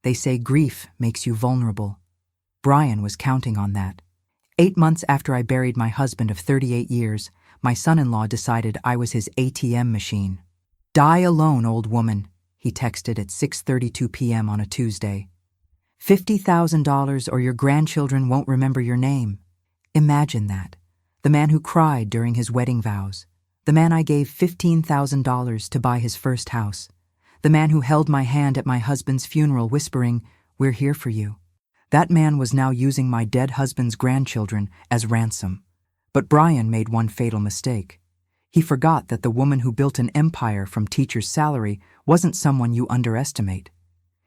They say grief makes you vulnerable. Brian was counting on that. 8 months after I buried my husband of 38 years, my son-in-law decided I was his ATM machine. "Die alone, old woman," he texted at 6:32 p.m. on a Tuesday. $50,000 or your grandchildren won't remember your name. Imagine that. The man who cried during his wedding vows. The man I gave $15,000 to buy his first house. The man who held my hand at my husband's funeral whispering, "We're here for you." That man was now using my dead husband's grandchildren as ransom. But Brian made one fatal mistake. He forgot that the woman who built an empire from teacher's salary wasn't someone you underestimate.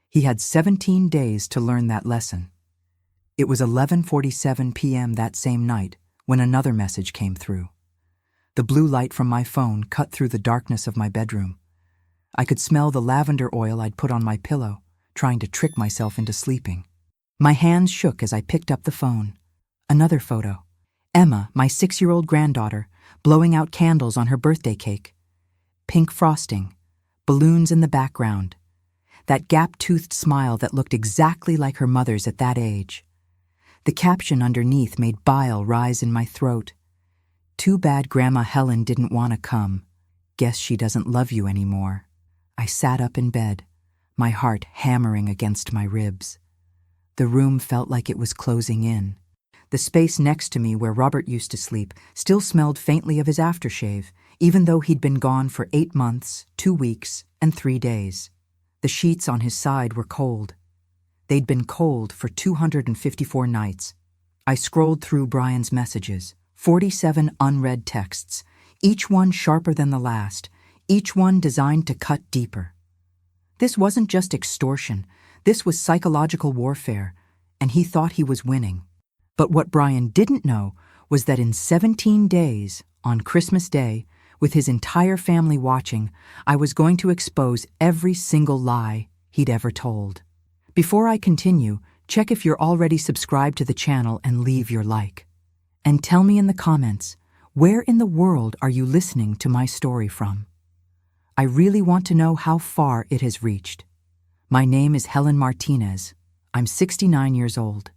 He had 17 days to learn that lesson. It was 11:47 p.m. that same night when another message came through. The blue light from my phone cut through the darkness of my bedroom. I could smell the lavender oil I'd put on my pillow, trying to trick myself into sleeping. My hands shook as I picked up the phone. Another photo. Emma, my 6-year-old granddaughter, blowing out candles on her birthday cake. Pink frosting, balloons in the background. That gap-toothed smile that looked exactly like her mother's at that age. The caption underneath made bile rise in my throat. "Too bad Grandma Helen didn't want to come. Guess she doesn't love you anymore." I sat up in bed, my heart hammering against my ribs. The room felt like it was closing in. The space next to me where Robert used to sleep still smelled faintly of his aftershave, even though he'd been gone for 8 months, 2 weeks, and 3 days. The sheets on his side were cold. They'd been cold for 254 nights. I scrolled through Brian's messages, 47 unread texts, each one sharper than the last, each one designed to cut deeper. This wasn't just extortion, this was psychological warfare, and he thought he was winning. But what Brian didn't know was that in 17 days, on Christmas Day, with his entire family watching, I was going to expose every single lie he'd ever told. Before I continue, check if you're already subscribed to the channel and leave your like. And tell me in the comments, where in the world are you listening to my story from? I really want to know how far it has reached. My name is Helen Martinez. I'm 69 years old.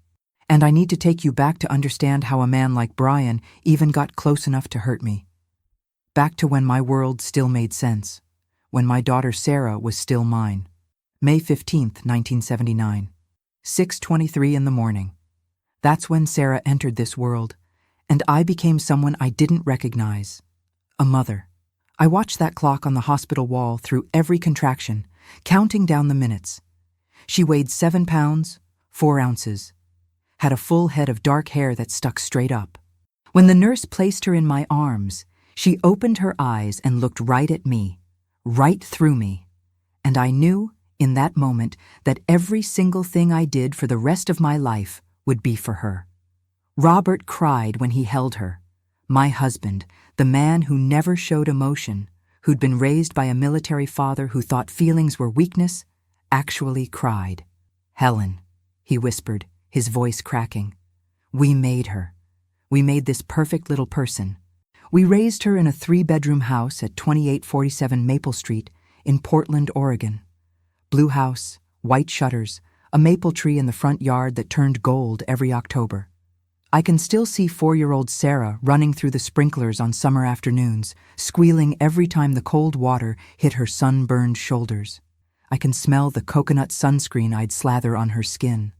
And I need to take you back to understand how a man like Brian even got close enough to hurt me. Back to when my world still made sense, when my daughter Sarah was still mine. May 15th, 1979, 6:23 in the morning. That's when Sarah entered this world, and I became someone I didn't recognize, a mother. I watched that clock on the hospital wall through every contraction, counting down the minutes. She weighed 7 pounds, 4 ounces, had a full head of dark hair that stuck straight up. When the nurse placed her in my arms, she opened her eyes and looked right at me, right through me. And I knew, in that moment, that every single thing I did for the rest of my life would be for her. Robert cried when he held her. My husband, the man who never showed emotion, who'd been raised by a military father who thought feelings were weakness, actually cried. "Helen," he whispered, his voice cracking. "We made her. We made this perfect little person. We raised her in a 3-bedroom house at 2847 Maple Street in Portland, Oregon. Blue house, white shutters, a maple tree in the front yard that turned gold every October. I can still see 4-year-old Sarah running through the sprinklers on summer afternoons, squealing every time the cold water hit her sunburned shoulders. I can smell the coconut sunscreen I'd slather on her skin.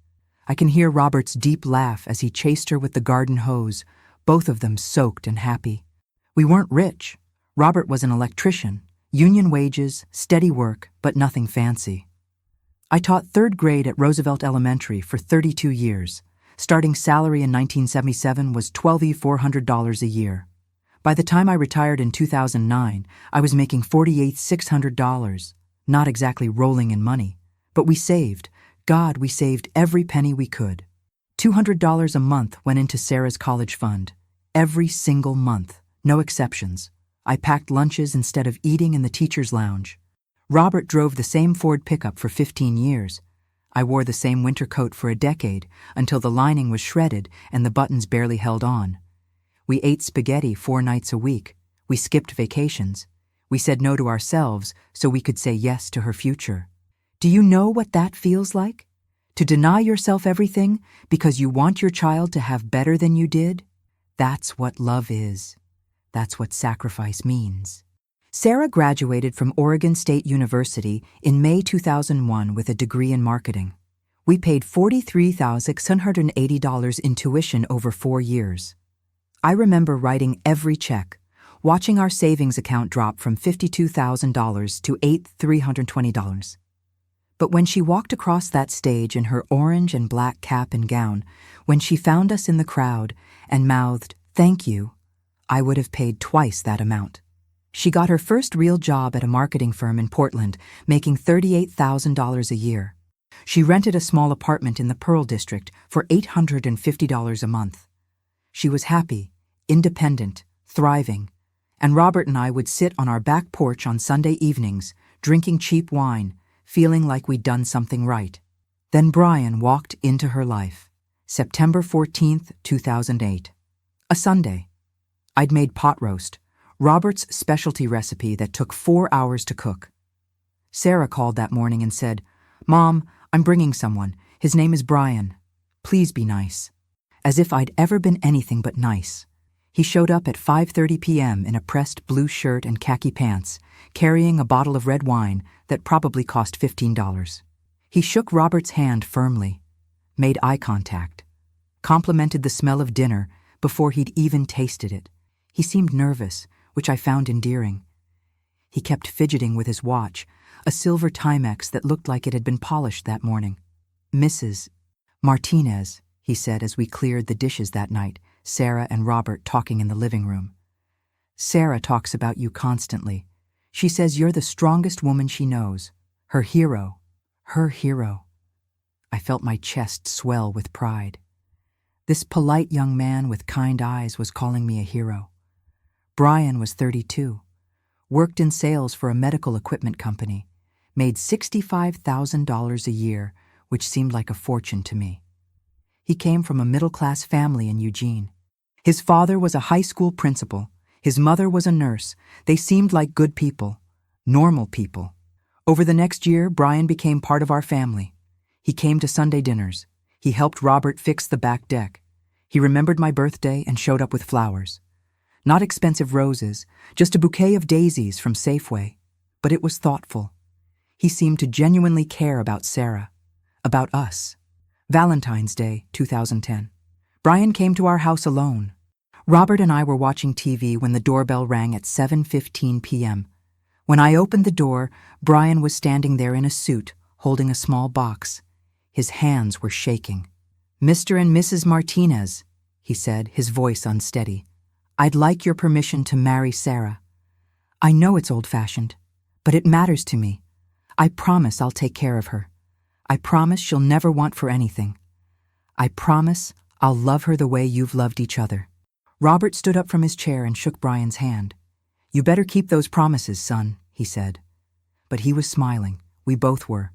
I can hear Robert's deep laugh as he chased her with the garden hose, both of them soaked and happy. We weren't rich. Robert was an electrician, union wages, steady work, but nothing fancy. I taught 3rd grade at Roosevelt Elementary for 32 years. Starting salary in 1977 was $12,400 a year. By the time I retired in 2009, I was making $48,600, not exactly rolling in money. But we saved. God, we saved every penny we could. $200 a month went into Sarah's college fund. Every single month, no exceptions. I packed lunches instead of eating in the teacher's lounge. Robert drove the same Ford pickup for 15 years. I wore the same winter coat for a decade until the lining was shredded and the buttons barely held on. We ate spaghetti 4 nights a week. We skipped vacations. We said no to ourselves so we could say yes to her future. Do you know what that feels like? To deny yourself everything because you want your child to have better than you did? That's what love is. That's what sacrifice means. Sarah graduated from Oregon State University in May 2001 with a degree in marketing. We paid $43,680 in tuition over 4 years. I remember writing every check, watching our savings account drop from $52,000 to $8,320. But when she walked across that stage in her orange and black cap and gown, when she found us in the crowd and mouthed, "Thank you," I would have paid twice that amount. She got her first real job at a marketing firm in Portland, making $38,000 a year. She rented a small apartment in the Pearl District for $850 a month. She was happy, independent, thriving, and Robert and I would sit on our back porch on Sunday evenings, drinking cheap wine, feeling like we'd done something right. Then Brian walked into her life. September 14th, 2008. A Sunday. I'd made pot roast, Robert's specialty recipe that took 4 hours to cook. Sarah called that morning and said, "Mom, I'm bringing someone. His name is Brian. Please be nice." As if I'd ever been anything but nice. He showed up at 5:30 p.m. in a pressed blue shirt and khaki pants, carrying a bottle of red wine that probably cost $15. He shook Robert's hand firmly, made eye contact, complimented the smell of dinner before he'd even tasted it. He seemed nervous, which I found endearing. He kept fidgeting with his watch, a silver Timex that looked like it had been polished that morning. "Mrs. Martinez," he said as we cleared the dishes that night, Sarah and Robert talking in the living room. "Sarah talks about you constantly. She says you're the strongest woman she knows. Her hero. Her hero." I felt my chest swell with pride. This polite young man with kind eyes was calling me a hero. Brian was 32, worked in sales for a medical equipment company, made $65,000 a year, which seemed like a fortune to me. He came from a middle-class family in Eugene. His father was a high school principal. His mother was a nurse. They seemed like good people, normal people. Over the next year, Brian became part of our family. He came to Sunday dinners. He helped Robert fix the back deck. He remembered my birthday and showed up with flowers. Not expensive roses, just a bouquet of daisies from Safeway. But it was thoughtful. He seemed to genuinely care about Sarah, about us. Valentine's Day, 2010. Brian came to our house alone. Robert and I were watching TV when the doorbell rang at 7:15 p.m. When I opened the door, Brian was standing there in a suit, holding a small box. His hands were shaking. "Mr. and Mrs. Martinez," he said, his voice unsteady. "I'd like your permission to marry Sarah. I know it's old-fashioned, but it matters to me. I promise I'll take care of her. I promise she'll never want for anything. I promise I'll love her the way you've loved each other." Robert stood up from his chair and shook Brian's hand. "You better keep those promises, son," he said. But he was smiling. We both were.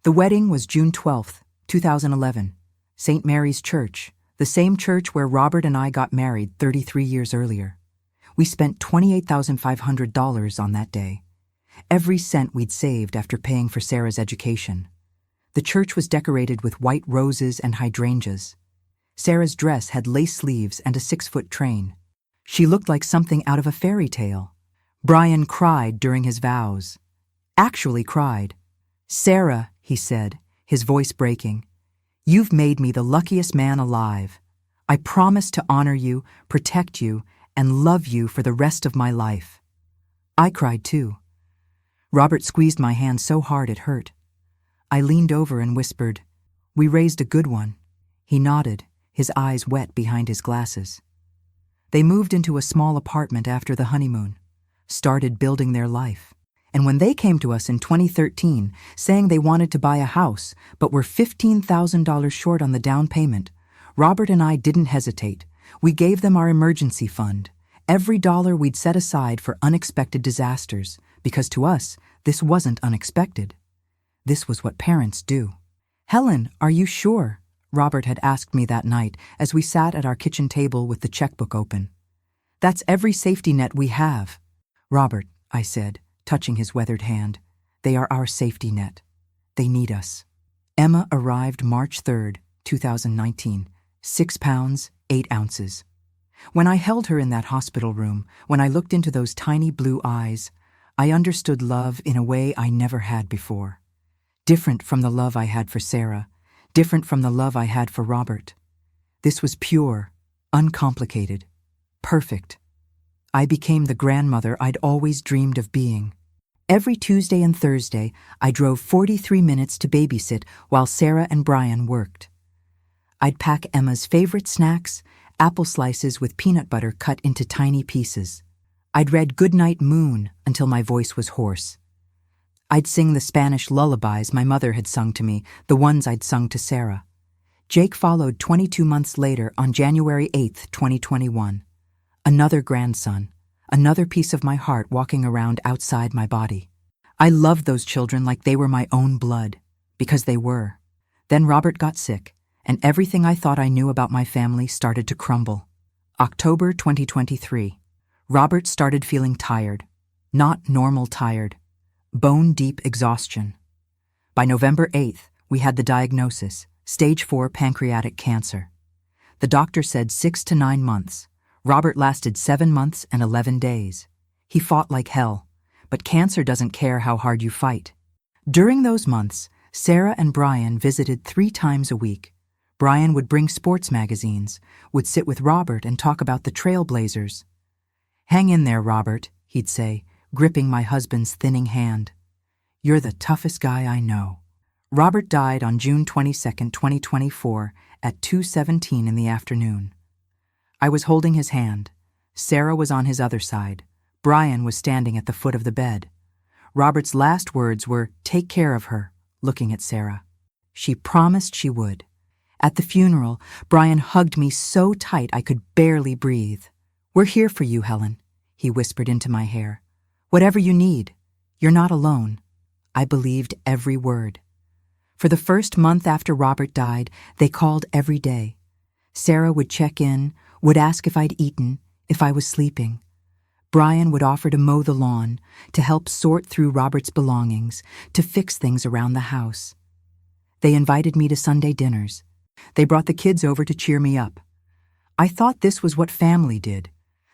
The wedding was June 12th, 2011, St. Mary's Church, the same church where Robert and I got married 33 years earlier. We spent $28,500 on that day, every cent we'd saved after paying for Sarah's education. The church was decorated with white roses and hydrangeas. Sarah's dress had lace sleeves and a 6-foot train. She looked like something out of a fairy tale. Brian cried during his vows. Actually cried. "Sarah," he said, his voice breaking, "you've made me the luckiest man alive. I promise to honor you, protect you, and love you for the rest of my life." I cried too. Robert squeezed my hand so hard it hurt. I leaned over and whispered, "We raised a good one." He nodded, his eyes wet behind his glasses. They moved into a small apartment after the honeymoon, started building their life. And when they came to us in 2013, saying they wanted to buy a house but were $15,000 short on the down payment, Robert and I didn't hesitate. We gave them our emergency fund, every dollar we'd set aside for unexpected disasters, because to us, this wasn't unexpected. This was what parents do. "Helen, are you sure?" Robert had asked me that night as we sat at our kitchen table with the checkbook open. "That's every safety net we have." "Robert," I said, touching his weathered hand, "they are our safety net. They need us. Emma arrived March 3rd, 2019, 6 pounds, 8 ounces. When I held her in that hospital room, when I looked into those tiny blue eyes, I understood love in a way I never had before. Different from the love I had for Sarah, different from the love I had for Robert. This was pure, uncomplicated, perfect. I became the grandmother I'd always dreamed of being. Every Tuesday and Thursday, I drove 43 minutes to babysit while Sarah and Brian worked. I'd pack Emma's favorite snacks, apple slices with peanut butter cut into tiny pieces. I'd read Goodnight Moon until my voice was hoarse. I'd sing the Spanish lullabies my mother had sung to me, the ones I'd sung to Sarah. Jake followed 22 months later on January 8th, 2021. Another grandson, another piece of my heart walking around outside my body. I loved those children like they were my own blood, because they were. Then Robert got sick, and everything I thought I knew about my family started to crumble. October 2023. Robert started feeling tired. Not normal tired. Bone-deep exhaustion. By November 8th, we had the diagnosis, stage 4 pancreatic cancer. The doctor said 6 to 9 months. Robert lasted 7 months and 11 days. He fought like hell, but cancer doesn't care how hard you fight. During those months, Sarah and Brian visited 3 times a week. Brian would bring sports magazines, would sit with Robert and talk about the Trailblazers. "Hang in there, Robert," he'd say, gripping my husband's thinning hand. "You're the toughest guy I know." Robert died on June 22, 2024, at 2:17 in the afternoon. I was holding his hand. Sarah was on his other side. Brian was standing at the foot of the bed. Robert's last words were, "Take care of her," looking at Sarah. She promised she would. At the funeral, Brian hugged me so tight I could barely breathe. "We're here for you, Helen," he whispered into my hair. "Whatever you need, you're not alone." I believed every word. For the first month after Robert died, they called every day. Sarah would check in, would ask if I'd eaten, if I was sleeping. Brian would offer to mow the lawn, to help sort through Robert's belongings, to fix things around the house. They invited me to Sunday dinners. They brought the kids over to cheer me up. I thought this was what family did.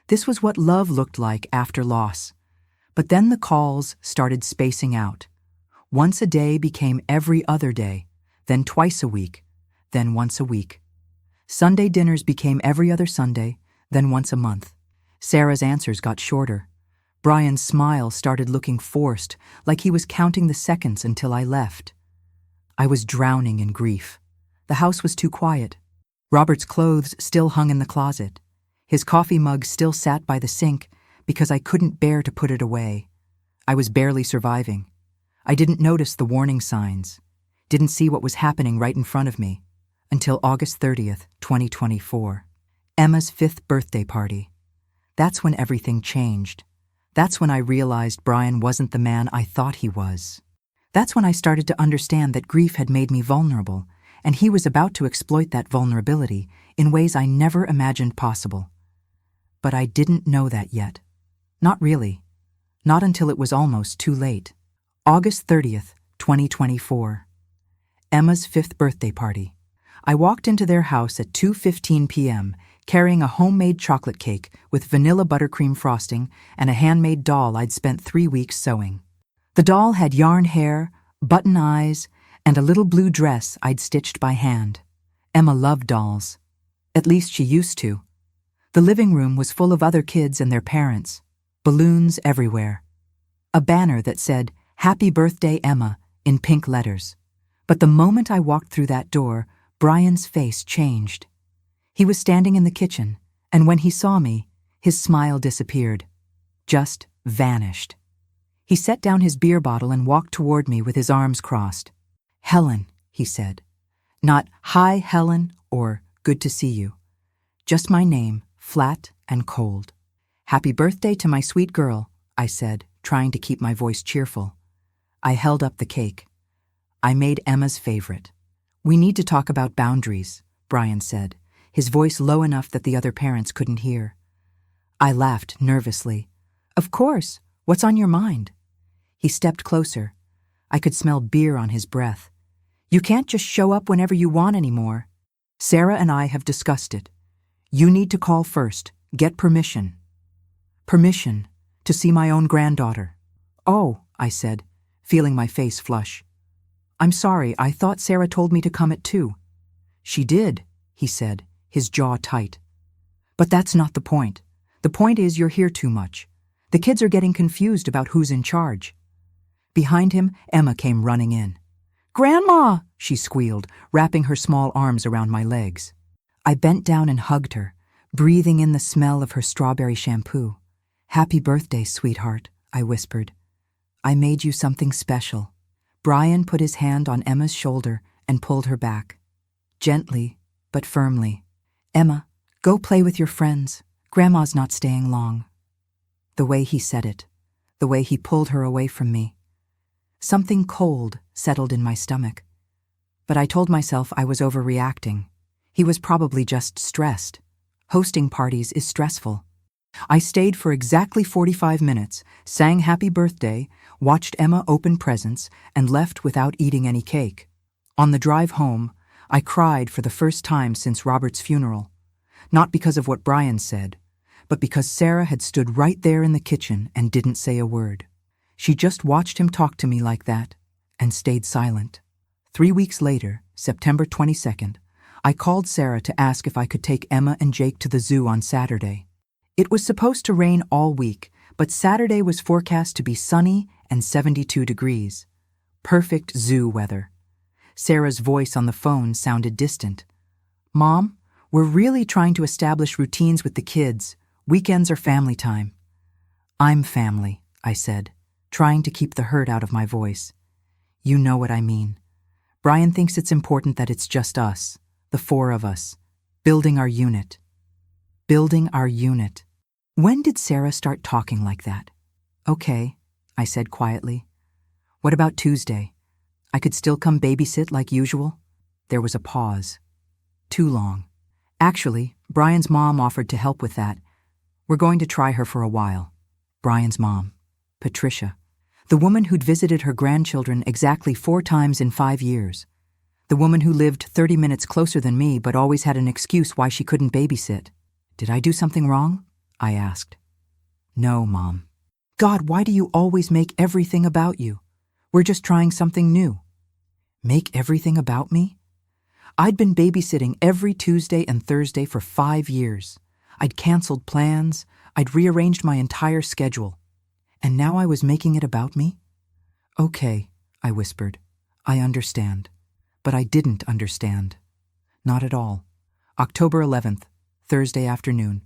This was what love looked like after loss. But then the calls started spacing out. Once a day became every other day, then twice a week, then once a week. Sunday dinners became every other Sunday, then once a month. Sarah's answers got shorter. Brian's smile started looking forced, like he was counting the seconds until I left. I was drowning in grief. The house was too quiet. Robert's clothes still hung in the closet. His coffee mug still sat by the sink because I couldn't bear to put it away. I was barely surviving. I didn't notice the warning signs, didn't see what was happening right in front of me, until August 30th, 2024. Emma's 5th birthday party. That's when everything changed. That's when I realized Brian wasn't the man I thought he was. That's when I started to understand that grief had made me vulnerable, and he was about to exploit that vulnerability in ways I never imagined possible. But I didn't know that yet. Not really. Not until it was almost too late. August 30th, 2024. Emma's 5th birthday party. I walked into their house at 2:15 p.m., carrying a homemade chocolate cake with vanilla buttercream frosting and a handmade doll I'd spent 3 weeks sewing. The doll had yarn hair, button eyes, and a little blue dress I'd stitched by hand. Emma loved dolls. At least she used to. The living room was full of other kids and their parents. Balloons everywhere. A banner that said, "Happy Birthday, Emma," in pink letters. But the moment I walked through that door, Brian's face changed. He was standing in the kitchen, and when he saw me, his smile disappeared. Just vanished. He set down his beer bottle and walked toward me with his arms crossed. "Helen," he said. Not, "Hi, Helen," or "Good to see you." Just my name, flat and cold. "Happy birthday to my sweet girl," I said, trying to keep my voice cheerful. I held up the cake. I made Emma's favorite. "We need to talk about boundaries," Brian said, his voice low enough that the other parents couldn't hear. I laughed nervously. "Of course. What's on your mind?" He stepped closer. I could smell beer on his breath. You can't just show up whenever you want anymore. Sarah and I have discussed it. You need to call first, get permission. Permission to see my own granddaughter. Oh, I said, feeling my face flush. I'm sorry, I thought Sarah told me to come at 2. She did, he said, his jaw tight. But that's not the point. The point is you're here too much. The kids are getting confused about who's in charge. Behind him, Emma came running in. Grandma, she squealed, wrapping her small arms around my legs. I bent down and hugged her, breathing in the smell of her strawberry shampoo. Happy birthday, sweetheart, I whispered. I made you something special. Brian put his hand on Emma's shoulder and pulled her back. Gently, but firmly. Emma, go play with your friends. Grandma's not staying long. The way he said it, the way he pulled her away from me. Something cold settled in my stomach. But I told myself I was overreacting. He was probably just stressed. Hosting parties is stressful. I stayed for exactly 45 minutes, sang happy birthday, watched Emma open presents, and left without eating any cake. On the drive home, I cried for the first time since Robert's funeral. Not because of what Brian said, but because Sarah had stood right there in the kitchen and didn't say a word. She just watched him talk to me like that and stayed silent. 3 weeks later, September 22nd, I called Sarah to ask if I could take Emma and Jake to the zoo on Saturday. It was supposed to rain all week, but Saturday was forecast to be sunny and 72 degrees. Perfect zoo weather. Sarah's voice on the phone sounded distant. Mom, we're really trying to establish routines with the kids. Weekends are family time. I'm family, I said, trying to keep the hurt out of my voice. You know what I mean. Brian thinks it's important that it's just us, the 4 of us, building our unit. Building our unit. When did Sarah start talking like that? Okay, I said quietly. What about Tuesday? I could still come babysit like usual? There was a pause. Too long. Actually, Brian's mom offered to help with that. We're going to try her for a while. Brian's mom, Patricia. The woman who'd visited her grandchildren exactly 4 times in 5 years. The woman who lived 30 minutes closer than me but always had an excuse why she couldn't babysit. Did I do something wrong? I asked. No, Mom. God, why do you always make everything about you? We're just trying something new. Make everything about me? I'd been babysitting every Tuesday and Thursday for 5 years. I'd canceled plans. I'd rearranged my entire schedule. And now I was making it about me? Okay, I whispered. I understand. But I didn't understand. Not at all. October 11th, Thursday afternoon.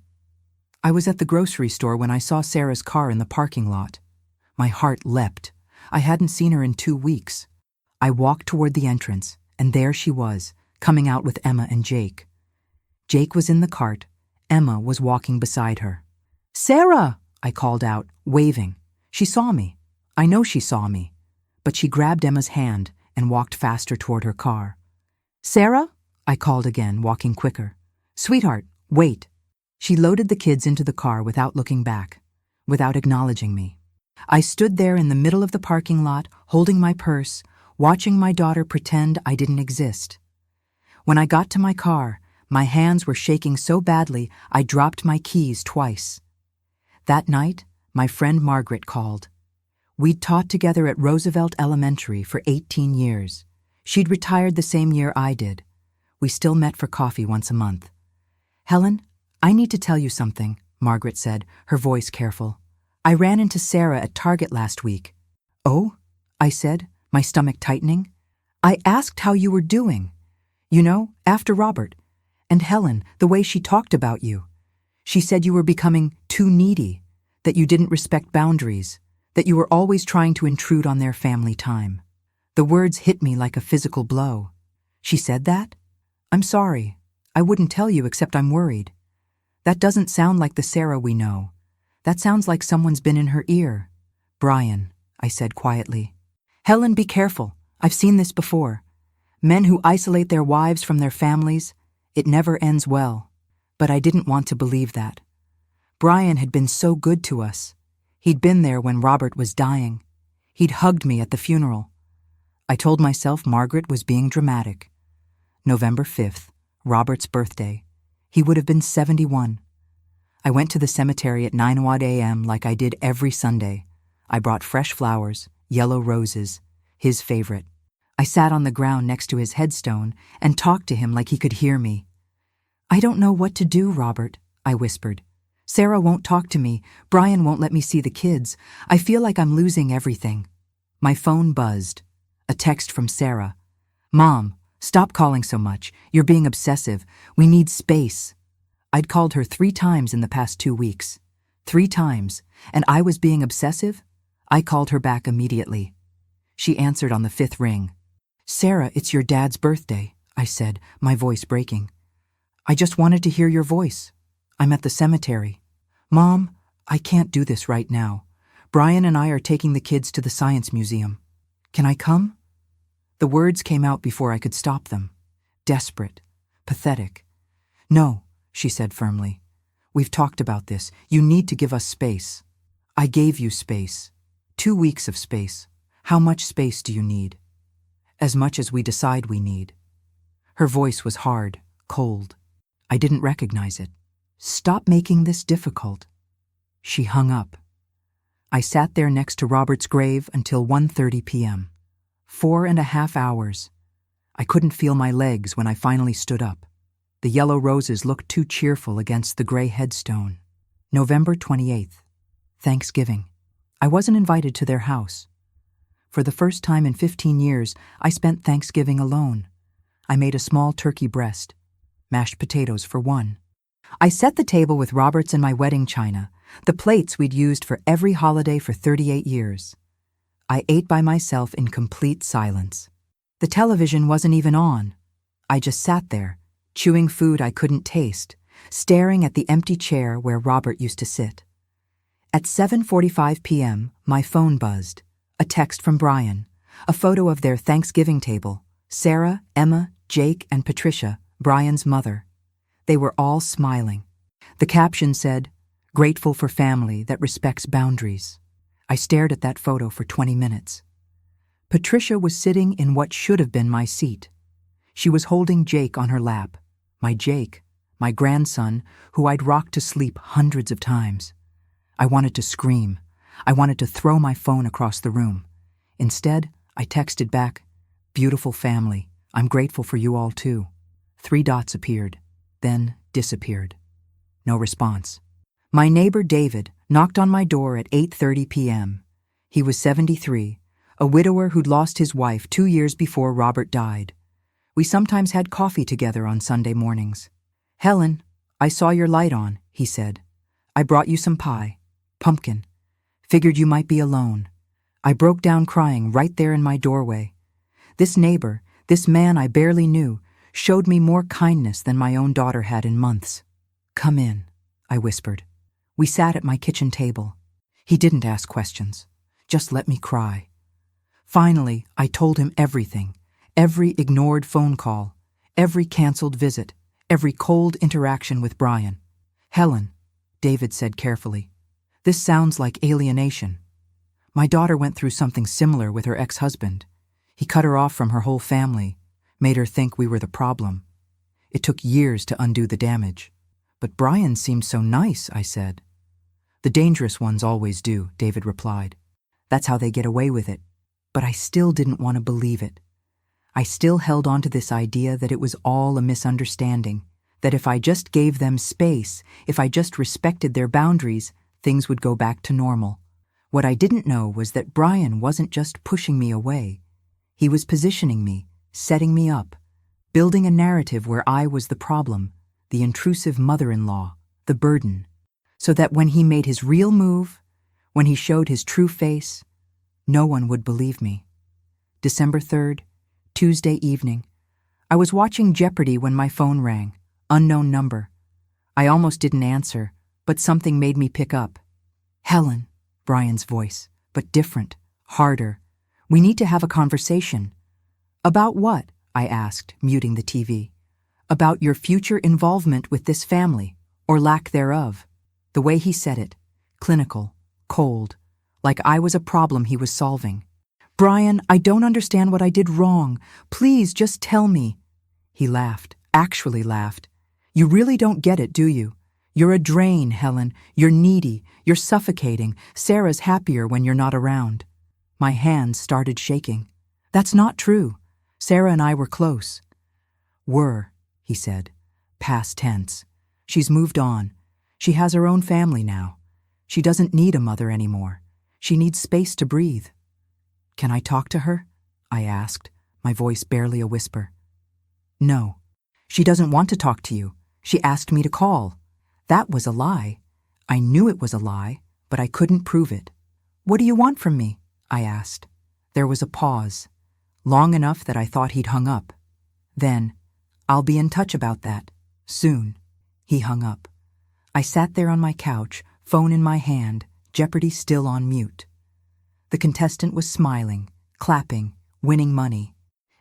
I was at the grocery store when I saw Sarah's car in the parking lot. My heart leapt. I hadn't seen her in 2 weeks. I walked toward the entrance, and there she was, coming out with Emma and Jake. Jake was in the cart. Emma was walking beside her. Sarah! I called out, waving. She saw me. I know she saw me. But she grabbed Emma's hand and walked faster toward her car. Sarah? I called again, walking quicker. Sweetheart, wait. She loaded the kids into the car without looking back, without acknowledging me. I stood there in the middle of the parking lot, holding my purse, watching my daughter pretend I didn't exist. When I got to my car, my hands were shaking so badly I dropped my keys twice. That night, my friend Margaret called. We'd taught together at Roosevelt Elementary for 18 years. She'd retired the same year I did. We still met for coffee once a month. Helen, I need to tell you something, Margaret said, her voice careful. I ran into Sarah at Target last week. Oh? I said, my stomach tightening. I asked how you were doing. You know, after Robert. And Helen, the way she talked about you. She said you were becoming too needy, that you didn't respect boundaries, that you were always trying to intrude on their family time. The words hit me like a physical blow. She said that? I'm sorry. I wouldn't tell you except I'm worried. That doesn't sound like the Sarah we know. That sounds like someone's been in her ear. Brian, I said quietly. Helen, be careful. I've seen this before. Men who isolate their wives from their families, it never ends well. But I didn't want to believe that. Brian had been so good to us. He'd been there when Robert was dying. He'd hugged me at the funeral. I told myself Margaret was being dramatic. November 5th, Robert's birthday. He would have been 71. I went to the cemetery at 9 a.m. like I did every Sunday. I brought fresh flowers, yellow roses, his favorite. I sat on the ground next to his headstone and talked to him like he could hear me. "I don't know what to do, Robert," I whispered. "Sarah won't talk to me. Brian won't let me see the kids. I feel like I'm losing everything." My phone buzzed. A text from Sarah. "Mom, stop calling so much. You're being obsessive. We need space." I'd called her 3 times in the past 2 weeks. 3 times, and I was being obsessive? I called her back immediately. She answered on the 5th ring. "Sarah, it's your dad's birthday," I said, my voice breaking. "I just wanted to hear your voice. I'm at the cemetery." "Mom, I can't do this right now. Brian and I are taking the kids to the Science Museum. Can I come?" The words came out before I could stop them. Desperate. Pathetic. "No," she said firmly. "We've talked about this. You need to give us space." "I gave you space. 2 weeks of space. How much space do you need?" "As much as we decide we need." Her voice was hard, cold. I didn't recognize it. "Stop making this difficult." She hung up. I sat there next to Robert's grave until 1:30 p.m. 4.5 hours. I couldn't feel my legs when I finally stood up. The yellow roses looked too cheerful against the gray headstone. November 28th. Thanksgiving. I wasn't invited to their house. For the first time in 15 years, I spent Thanksgiving alone. I made a small turkey breast, mashed potatoes for one. I set the table with Robert's and my wedding china, the plates we'd used for every holiday for 38 years. I ate by myself in complete silence. The television wasn't even on. I just sat there, chewing food I couldn't taste, staring at the empty chair where Robert used to sit. At 7:45 p.m., my phone buzzed. A text from Brian, a photo of their Thanksgiving table, Sarah, Emma, Jake, and Patricia, Brian's mother. They were all smiling. The caption said, "Grateful for family that respects boundaries." I stared at that photo for 20 minutes. Patricia was sitting in what should have been my seat. She was holding Jake on her lap. My Jake, my grandson, who I'd rocked to sleep hundreds of times. I wanted to scream. I wanted to throw my phone across the room. Instead, I texted back, "Beautiful family. I'm grateful for you all too." 3 dots appeared, then disappeared. No response. My neighbor David knocked on my door at 8:30 p.m. He was 73, a widower who'd lost his wife 2 years before Robert died. We sometimes had coffee together on Sunday mornings. "Helen, I saw your light on," he said. "I brought you some pie. Pumpkin. Figured you might be alone." I broke down crying right there in my doorway. This neighbor, this man I barely knew, showed me more kindness than my own daughter had in months. "Come in," I whispered. We sat at my kitchen table. He didn't ask questions. Just let me cry. Finally, I told him everything. Every ignored phone call. Every canceled visit. Every cold interaction with Brian. "Helen," David said carefully, "this sounds like alienation. My daughter went through something similar with her ex-husband. He cut her off from her whole family, made her think we were the problem. It took years to undo the damage. But Brian seemed so nice," I said. "The dangerous ones always do," David replied. "That's how they get away with it." But I still didn't want to believe it. I still held on to this idea that it was all a misunderstanding, that if I just gave them space, if I just respected their boundaries, things would go back to normal. What I didn't know was that Brian wasn't just pushing me away. He was positioning me, setting me up, building a narrative where I was the problem, the intrusive mother-in-law, the burden, so that when he made his real move, when he showed his true face, no one would believe me. December 3rd, Tuesday evening. I was watching Jeopardy when my phone rang. Unknown number. I almost didn't answer, but something made me pick up. "Helen," Brian's voice, but different, harder. "We need to have a conversation." "About what?" I asked, muting the TV. "About your future involvement with this family, or lack thereof." The way he said it, clinical, cold, like I was a problem he was solving. Brian, I don't understand what I did wrong. Please just tell me. He laughed, actually laughed. You really don't get it, do you? You're a drain, Helen. You're needy. You're suffocating. Sarah's happier when you're not around. My hands started shaking. That's not true. Sarah and I were close. Were, he said. Past tense. She's moved on. She has her own family now. She doesn't need a mother anymore. She needs space to breathe. Can I talk to her? I asked, my voice barely a whisper. No. She doesn't want to talk to you. She asked me to call. That was a lie. I knew it was a lie, but I couldn't prove it. What do you want from me? I asked. There was a pause, long enough that I thought he'd hung up. Then, I'll be in touch about that. Soon. He hung up. I sat there on my couch, phone in my hand, Jeopardy still on mute. The contestant was smiling, clapping, winning money.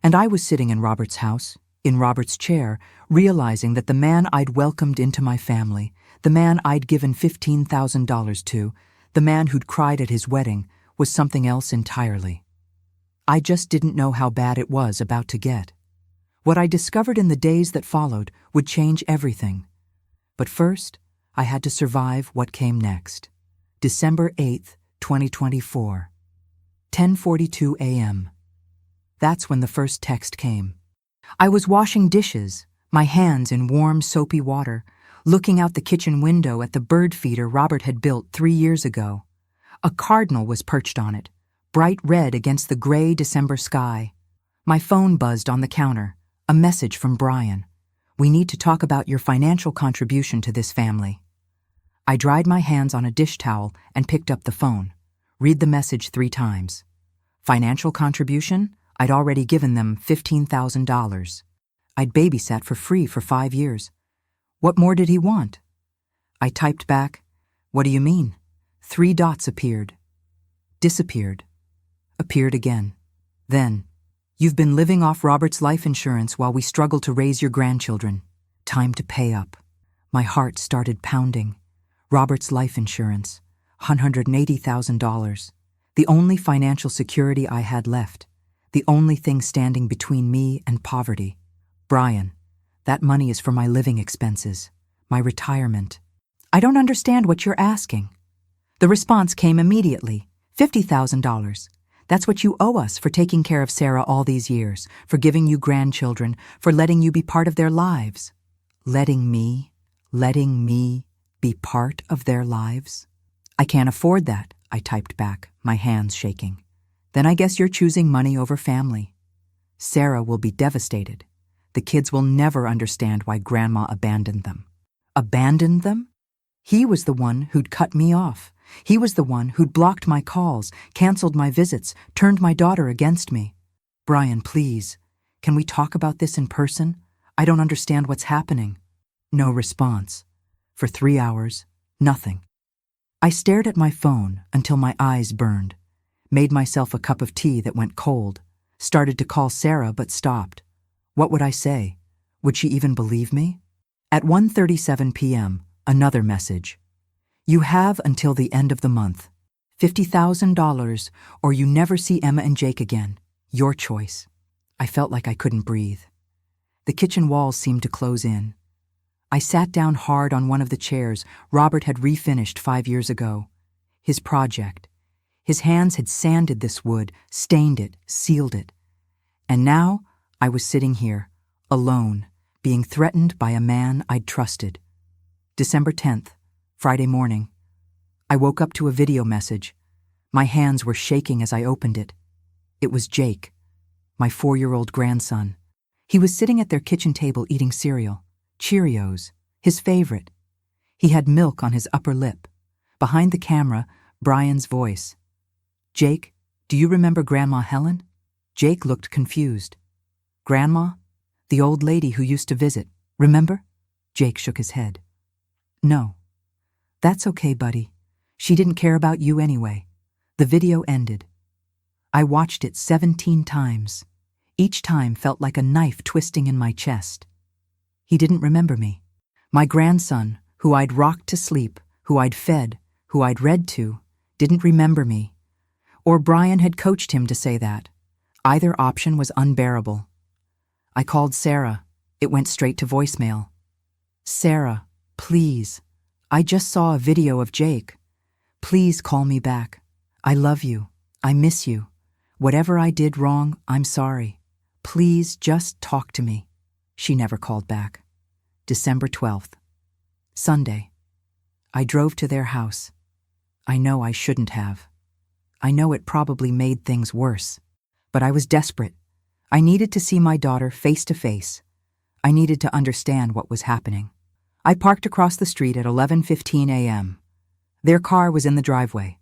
And I was sitting in Robert's house, in Robert's chair, realizing that the man I'd welcomed into my family, the man I'd given $15,000 to, the man who'd cried at his wedding, was something else entirely. I just didn't know how bad it was about to get. What I discovered in the days that followed would change everything. But first, I had to survive what came next. December 8th, 2024. 10:42 a.m. That's when the first text came. I was washing dishes, my hands in warm, soapy water, looking out the kitchen window at the bird feeder Robert had built 3 years ago. A cardinal was perched on it, bright red against the gray December sky. My phone buzzed on the counter, a message from Brian. We need to talk about your financial contribution to this family. I dried my hands on a dish towel and picked up the phone. Read the message 3 times. Financial contribution? I'd already given them $15,000. I'd babysat for free for 5 years. What more did he want? I typed back, what do you mean? 3 dots appeared. Disappeared. Appeared again. Then, you've been living off Robert's life insurance while we struggle to raise your grandchildren. Time to pay up. My heart started pounding. Robert's life insurance. $180,000. The only financial security I had left. The only thing standing between me and poverty. Brian, that money is for my living expenses. My retirement. I don't understand what you're asking. The response came immediately. $50,000. That's what you owe us for taking care of Sarah all these years, for giving you grandchildren, for letting you be part of their lives. Letting me be part of their lives? I can't afford that, I typed back, my hands shaking. Then I guess you're choosing money over family. Sarah will be devastated. The kids will never understand why Grandma abandoned them. Abandoned them? He was the one who'd cut me off. He was the one who'd blocked my calls, canceled my visits, turned my daughter against me. Brian, please, can we talk about this in person? I don't understand what's happening. No response. For 3 hours, nothing. I stared at my phone until my eyes burned, made myself a cup of tea that went cold, started to call Sarah but stopped. What would I say? Would she even believe me? At 1:37 p.m., another message. You have until the end of the month. $50,000 or you never see Emma and Jake again. Your choice. I felt like I couldn't breathe. The kitchen walls seemed to close in. I sat down hard on one of the chairs Robert had refinished 5 years ago. His project. His hands had sanded this wood, stained it, sealed it. And now I was sitting here, alone, being threatened by a man I'd trusted. December 10th, Friday morning. I woke up to a video message. My hands were shaking as I opened it. It was Jake, my 4-year-old grandson. He was sitting at their kitchen table eating cereal. Cheerios, his favorite. He had milk on his upper lip. Behind the camera, Brian's voice. Jake, do you remember Grandma Helen? Jake looked confused. Grandma? The old lady who used to visit, remember? Jake shook his head. No. That's okay, buddy. She didn't care about you anyway. The video ended. I watched it 17 times. Each time felt like a knife twisting in my chest. He didn't remember me. My grandson, who I'd rocked to sleep, who I'd fed, who I'd read to, didn't remember me. Or Brian had coached him to say that. Either option was unbearable. I called Sarah. It went straight to voicemail. "Sarah, please. I just saw a video of Jake. Please call me back. I love you. I miss you. Whatever I did wrong, I'm sorry. Please just talk to me." She never called back. December 12th. Sunday. I drove to their house. I know I shouldn't have. I know it probably made things worse. But I was desperate. I needed to see my daughter face to face. I needed to understand what was happening. I parked across the street at 11:15 a.m. Their car was in the driveway.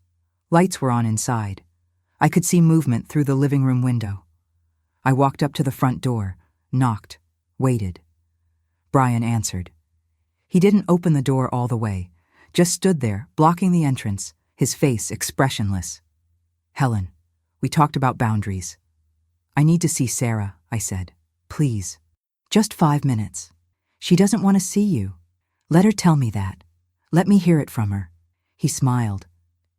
Lights were on inside. I could see movement through the living room window. I walked up to the front door, knocked, waited. Brian answered. He didn't open the door all the way, just stood there, blocking the entrance, his face expressionless. "Helen, we talked about boundaries. I need to see Sarah," I said. "Please. Just 5 minutes. She doesn't want to see you. Let her tell me that. Let me hear it from her." He smiled.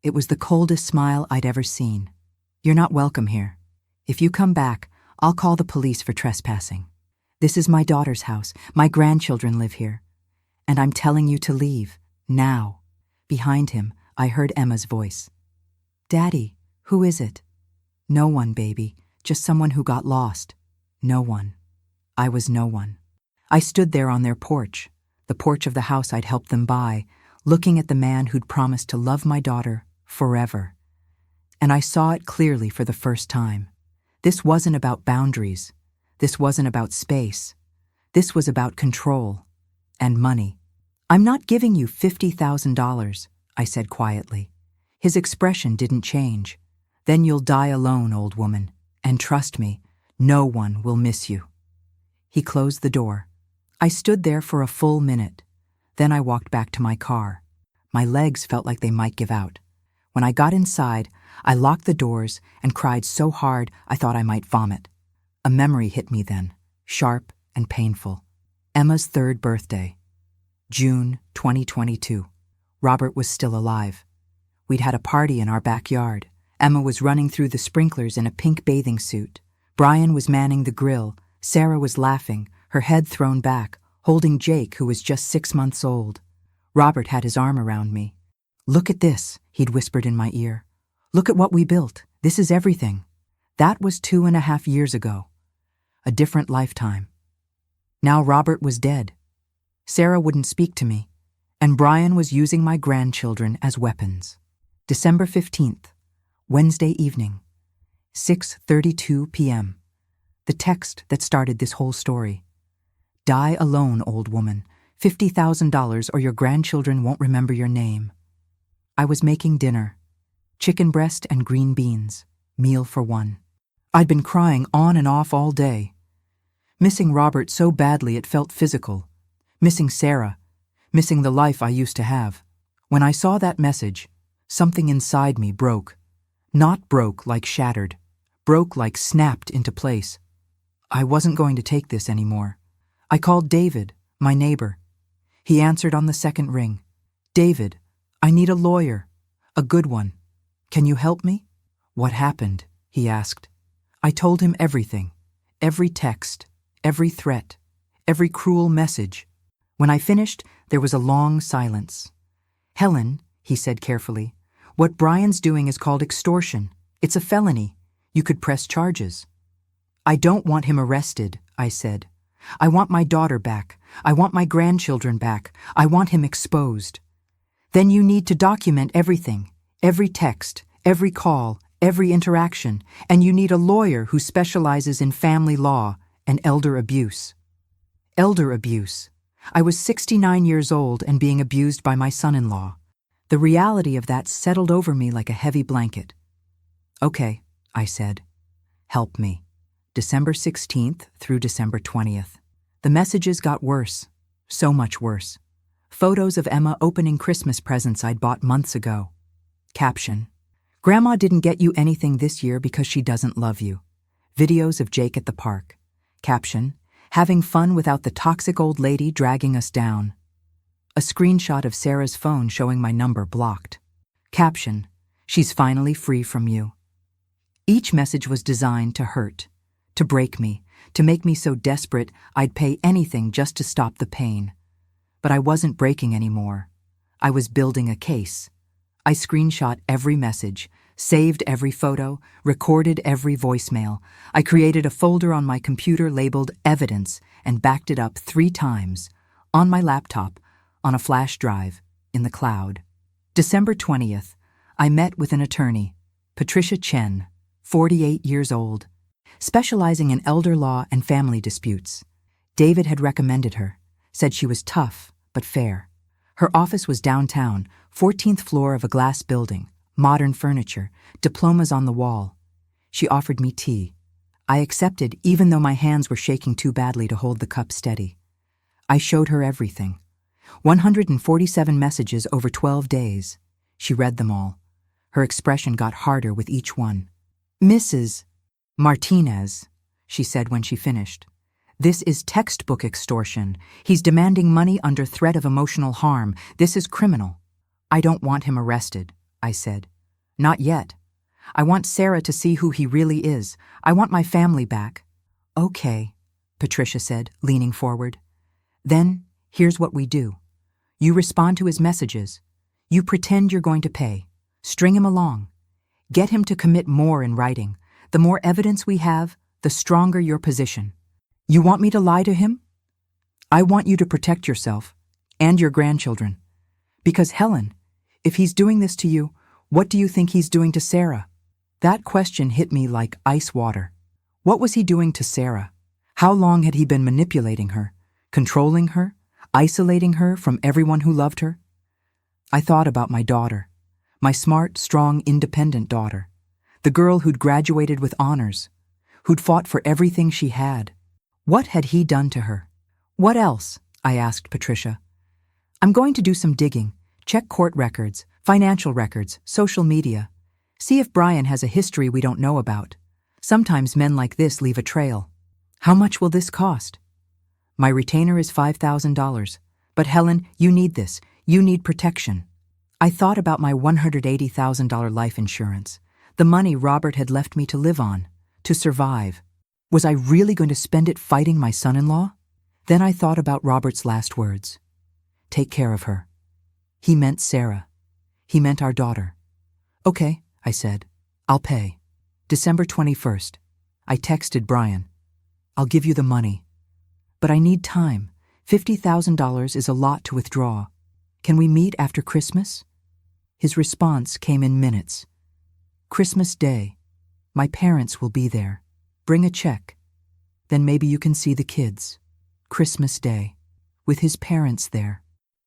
It was the coldest smile I'd ever seen. "You're not welcome here. If you come back, I'll call the police for trespassing. This is my daughter's house. My grandchildren live here. And I'm telling you to leave. Now." Behind him, I heard Emma's voice. "Daddy, who is it?" "No one, baby. Just someone who got lost." No one. I was no one. I stood there on their porch, the porch of the house I'd helped them buy, looking at the man who'd promised to love my daughter forever. And I saw it clearly for the first time. This wasn't about boundaries. This wasn't about space. This was about control and money. "I'm not giving you $50,000, I said quietly. His expression didn't change. "Then you'll die alone, old woman. And trust me, no one will miss you." He closed the door. I stood there for a full minute. Then I walked back to my car. My legs felt like they might give out. When I got inside, I locked the doors and cried so hard I thought I might vomit. A memory hit me then, sharp and painful. Emma's 3rd birthday. June 2022. Robert was still alive. We'd had a party in our backyard. Emma was running through the sprinklers in a pink bathing suit. Brian was manning the grill. Sarah was laughing, her head thrown back, holding Jake, who was just 6 months old. Robert had his arm around me. "Look at this," he'd whispered in my ear. "Look at what we built. This is everything." That was 2.5 years ago. A different lifetime. Now Robert was dead. Sarah wouldn't speak to me, and Brian was using my grandchildren as weapons. December 15th, Wednesday evening, 6:32 p.m. The text that started this whole story. "Die alone, old woman. $50,000 or your grandchildren won't remember your name." I was making dinner. Chicken breast and green beans. Meal for one. I'd been crying on and off all day. Missing Robert so badly it felt physical. Missing Sarah. Missing the life I used to have. When I saw that message, something inside me broke. Not broke like shattered. Broke like snapped into place. I wasn't going to take this anymore. I called David, my neighbor. He answered on the second ring. "David, I need a lawyer. A good one. Can you help me?" "What happened?" he asked. I told him everything. Every text. Every threat. Every cruel message. When I finished, there was a long silence. "Helen," he said carefully, "what Brian's doing is called extortion. It's a felony. You could press charges." "I don't want him arrested," I said. "I want my daughter back. I want my grandchildren back. I want him exposed." "Then you need to document everything, every text, every call, every interaction, and you need a lawyer who specializes in family law and elder abuse." Elder abuse. I was 69 years old and being abused by my son-in-law. The reality of that settled over me like a heavy blanket. "Okay," I said. "Help me." December 16th through December 20th. The messages got worse. So much worse. Photos of Emma opening Christmas presents I'd bought months ago. Caption: "Grandma didn't get you anything this year because she doesn't love you." Videos of Jake at the park. Caption: "Having fun without the toxic old lady dragging us down." A screenshot of Sarah's phone showing my number blocked. Caption: "She's finally free from you." Each message was designed to hurt, to break me, to make me so desperate I'd pay anything just to stop the pain. But I wasn't breaking anymore. I was building a case. I screenshot every message, saved every photo, recorded every voicemail. I created a folder on my computer labeled Evidence and backed it up 3 times, on my laptop, on a flash drive, in the cloud. December 20th, I met with an attorney, Patricia Chen, 48 years old, specializing in elder law and family disputes. David had recommended her, said she was tough but fair. Her office was downtown, 14th floor of a glass building, modern furniture, diplomas on the wall. She offered me tea. I accepted even though my hands were shaking too badly to hold the cup steady. I showed her everything. 147 messages over 12 days. She read them all. Her expression got harder with each one. "Mrs. Martinez," she said when she finished, "this is textbook extortion. He's demanding money under threat of emotional harm. This is criminal." "I don't want him arrested," I said. "Not yet. I want Sarah to see who he really is. I want my family back." "Okay," Patricia said, leaning forward. "Then, here's what we do. You respond to his messages. You pretend you're going to pay. String him along. Get him to commit more in writing. The more evidence we have, the stronger your position. You want me to lie to him? I want you to protect yourself and your grandchildren. Because, Helen, if he's doing this to you, what do you think he's doing to Sarah?" That question hit me like ice water. What was he doing to Sarah? How long had he been manipulating her, controlling her, isolating her from everyone who loved her? I thought about my daughter, my smart, strong, independent daughter, the girl who'd graduated with honors, who'd fought for everything she had. What had he done to her? "What else?" I asked Patricia. "I'm going to do some digging, check court records, financial records, social media. See if Brian has a history we don't know about. Sometimes men like this leave a trail." "How much will this cost?" "My retainer is $5,000. But Helen, you need this. You need protection." I thought about my $180,000 life insurance, the money Robert had left me to live on, to survive. Was I really going to spend it fighting my son-in-law? Then I thought about Robert's last words. Take care of her. He meant Sarah. He meant our daughter. "Okay," I said. "I'll pay." December 21st. I texted Brian. "I'll give you the money. But I need time. $50,000 is a lot to withdraw. Can we meet after Christmas?" His response came in minutes. "Christmas Day. My parents will be there. Bring a check. Then maybe you can see the kids. Christmas Day. With his parents there."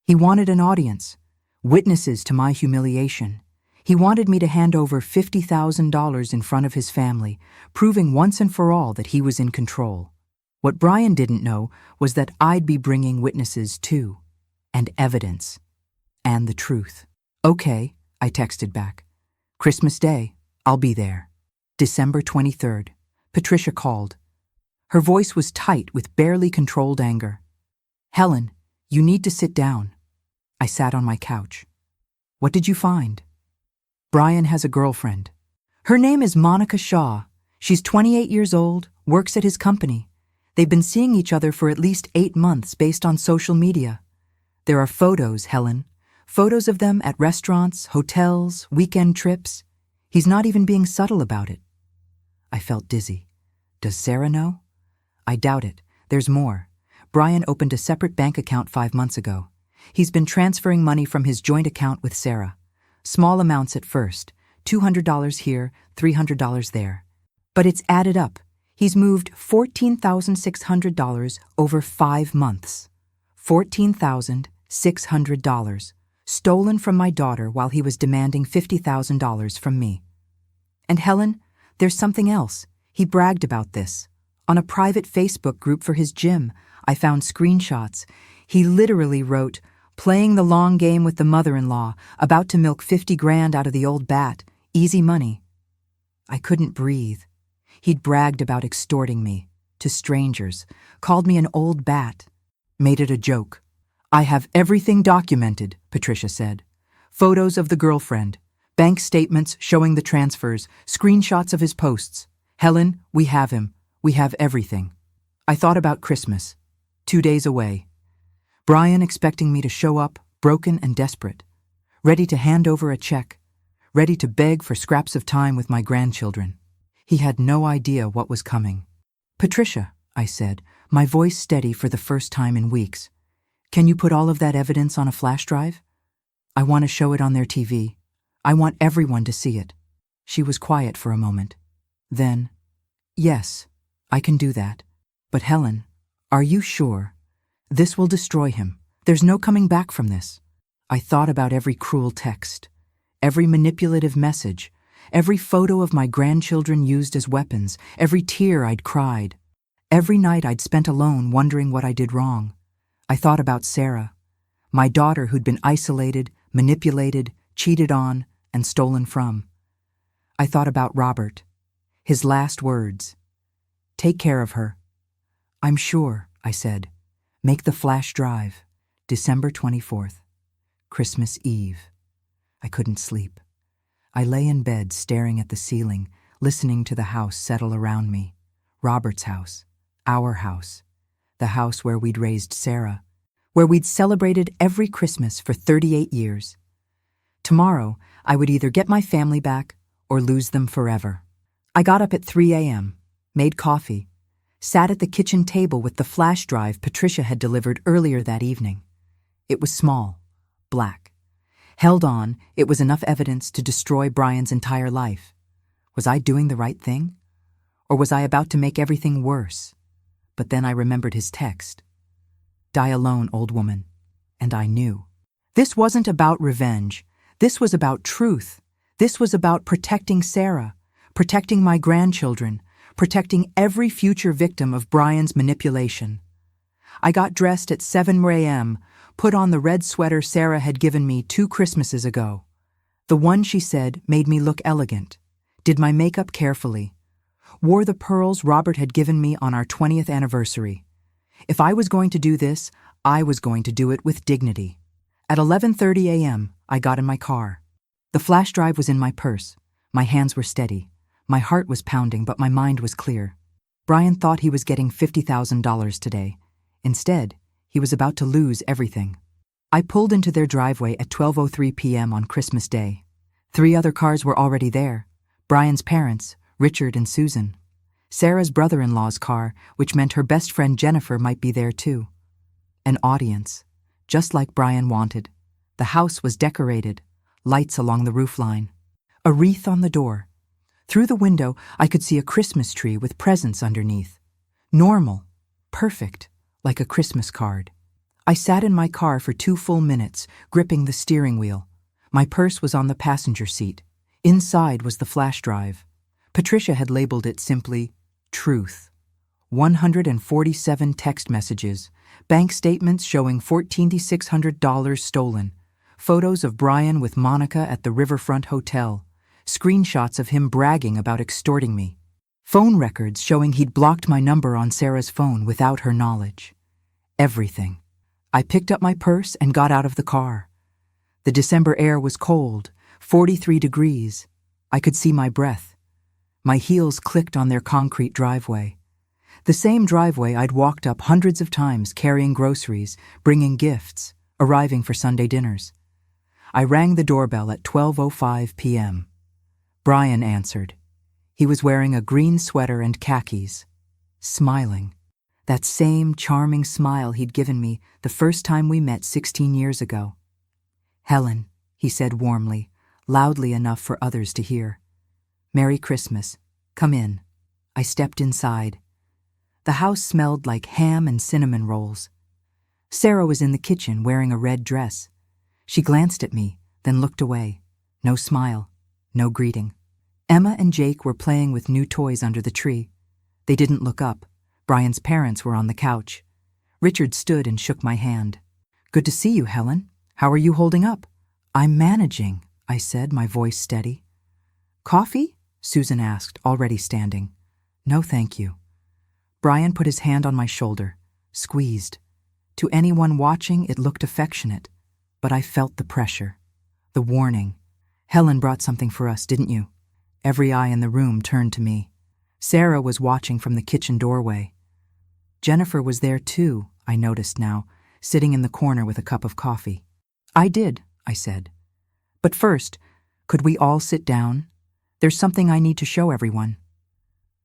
He wanted an audience, witnesses to my humiliation. He wanted me to hand over $50,000 in front of his family, proving once and for all that he was in control. What Brian didn't know was that I'd be bringing witnesses too, and evidence, and the truth. "Okay," I texted back. "Christmas Day, I'll be there." December 23rd. Patricia called. Her voice was tight with barely controlled anger. "Helen, you need to sit down." I sat on my couch. "What did you find?" "Brian has a girlfriend. Her name is Monica Shaw. She's 28 years old, works at his company. They've been seeing each other for at least 8 months based on social media. There are photos, Helen. Photos of them at restaurants, hotels, weekend trips. He's not even being subtle about it." I felt dizzy. Does Sarah know? I doubt it. There's more. Brian opened a separate bank account 5 months ago. He's been transferring money from his joint account with Sarah. Small amounts at first, $200 here, $300 there. But it's added up. He's moved $14,600 over 5 months. $14,600, stolen from my daughter while he was demanding $50,000 from me. And Helen, there's something else. He bragged about this. On a private Facebook group for his gym, I found screenshots. He literally wrote, "Playing the long game with the mother-in-law, about to milk 50 grand out of the old bat, easy money." I couldn't breathe. He'd bragged about extorting me, to strangers, called me an old bat, made it a joke. "I have everything documented," Patricia said. "Photos of the girlfriend, Bank statements showing the transfers, screenshots of his posts. Helen, we have him. We have everything. I thought about Christmas. 2 days away. Brian expecting me to show up, broken and desperate. Ready to hand over a check. Ready to beg for scraps of time with my grandchildren. He had no idea what was coming. Patricia, I said, my voice steady for the first time in weeks. Can you put all of that evidence on a flash drive? I want to show it on their TV. I want everyone to see it. She was quiet for a moment. Then, yes, I can do that. But Helen, are you sure? This will destroy him. There's no coming back from this. I thought about every cruel text, every manipulative message, every photo of my grandchildren used as weapons, every tear I'd cried, every night I'd spent alone wondering what I did wrong. I thought about Sarah, my daughter who'd been isolated, manipulated, cheated on, and stolen from. I thought about Robert, his last words. Take care of her. I'm sure, I said. Make the flash drive. December 24th. Christmas Eve. I couldn't sleep. I lay in bed staring at the ceiling, listening to the house settle around me. Robert's house. Our house. The house where we'd raised Sarah. Where we'd celebrated every Christmas for 38 years. Tomorrow, I would either get my family back or lose them forever. I got up at 3 a.m., made coffee, sat at the kitchen table with the flash drive Patricia had delivered earlier that evening. It was small, black. Held on, it was enough evidence to destroy Brian's entire life. Was I doing the right thing? Or was I about to make everything worse? But then I remembered his text. Die alone, old woman. And I knew. This wasn't about revenge. This was about truth. This was about protecting Sarah, protecting my grandchildren, protecting every future victim of Brian's manipulation. I got dressed at 7 a.m., put on the red sweater Sarah had given me 2 Christmases ago. The one, she said, made me look elegant. Did my makeup carefully. Wore the pearls Robert had given me on our 20th anniversary. If I was going to do this, I was going to do it with dignity. At 11:30 a.m., I got in my car. The flash drive was in my purse. My hands were steady. My heart was pounding, but my mind was clear. Brian thought he was getting $50,000 today. Instead, he was about to lose everything. I pulled into their driveway at 12:03 p.m. on Christmas Day. 3 other cars were already there. Brian's parents, Richard and Susan. Sarah's brother-in-law's car, which meant her best friend Jennifer might be there too. An audience, just like Brian wanted. The house was decorated, lights along the roofline, a wreath on the door. Through the window, I could see a Christmas tree with presents underneath. Normal, perfect, like a Christmas card. I sat in my car for 2 full minutes, gripping the steering wheel. My purse was on the passenger seat. Inside was the flash drive. Patricia had labeled it simply, Truth. 147 text messages, bank statements showing $1,400 stolen, photos of Brian with Monica at the Riverfront Hotel, screenshots of him bragging about extorting me, phone records showing he'd blocked my number on Sarah's phone without her knowledge. Everything. I picked up my purse and got out of the car. The December air was cold, 43 degrees. I could see my breath. My heels clicked on their concrete driveway. The same driveway I'd walked up hundreds of times carrying groceries, bringing gifts, arriving for Sunday dinners. I rang the doorbell at 12:05 p.m. Brian answered. He was wearing a green sweater and khakis, smiling. That same charming smile he'd given me the first time we met 16 years ago. Helen, he said warmly, loudly enough for others to hear. Merry Christmas. Come in. I stepped inside. The house smelled like ham and cinnamon rolls. Sarah was in the kitchen wearing a red dress. She glanced at me, then looked away. No smile, no greeting. Emma and Jake were playing with new toys under the tree. They didn't look up. Brian's parents were on the couch. Richard stood and shook my hand. Good to see you, Helen. How are you holding up? I'm managing, I said, my voice steady. Coffee? Susan asked, already standing. No, thank you. Brian put his hand on my shoulder, squeezed. To anyone watching, it looked affectionate, but I felt the pressure, the warning. Helen brought something for us, didn't you? Every eye in the room turned to me. Sarah was watching from the kitchen doorway. Jennifer was there too, I noticed now, sitting in the corner with a cup of coffee. I did, I said. But first, could we all sit down? There's something I need to show everyone.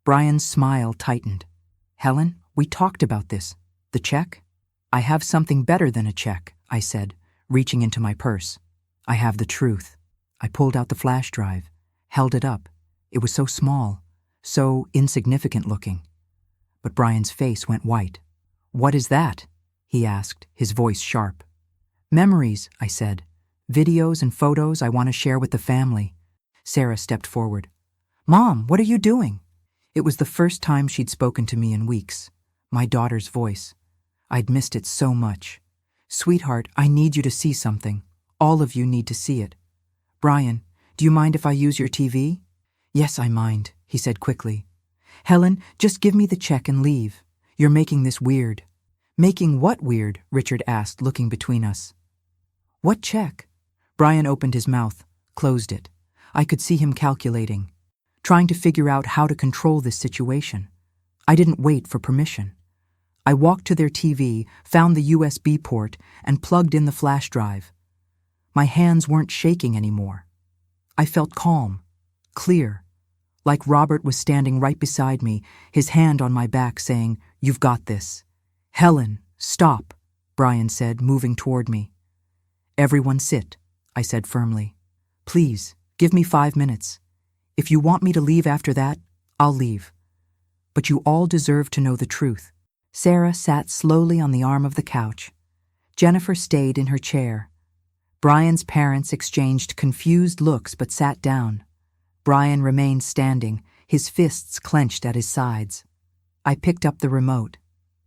Brian's smile tightened. Helen, we talked about this. The check? I have something better than a check, I said, reaching into my purse. I have the truth. I pulled out the flash drive, held it up. It was so small, so insignificant looking. But Brian's face went white. What is that? He asked, his voice sharp. Memories, I said. Videos and photos I want to share with the family. Sarah stepped forward. Mom, what are you doing? It was the first time she'd spoken to me in weeks. My daughter's voice. I'd missed it so much. Sweetheart, I need you to see something. All of you need to see it. Brian, do you mind if I use your TV? Yes, I mind, he said quickly. Helen, just give me the check and leave. You're making this weird. Making what weird? Richard asked, looking between us. What check? Brian opened his mouth, closed it. I could see him calculating, trying to figure out how to control this situation. I didn't wait for permission. I walked to their TV, found the USB port, and plugged in the flash drive. My hands weren't shaking anymore. I felt calm, clear, like Robert was standing right beside me, his hand on my back saying, You've got this. Helen, stop, Brian said, moving toward me. Everyone sit, I said firmly. Please, give me 5 minutes. If you want me to leave after that, I'll leave. But you all deserve to know the truth. Sarah sat slowly on the arm of the couch. Jennifer stayed in her chair. Brian's parents exchanged confused looks but sat down. Brian remained standing, his fists clenched at his sides. I picked up the remote,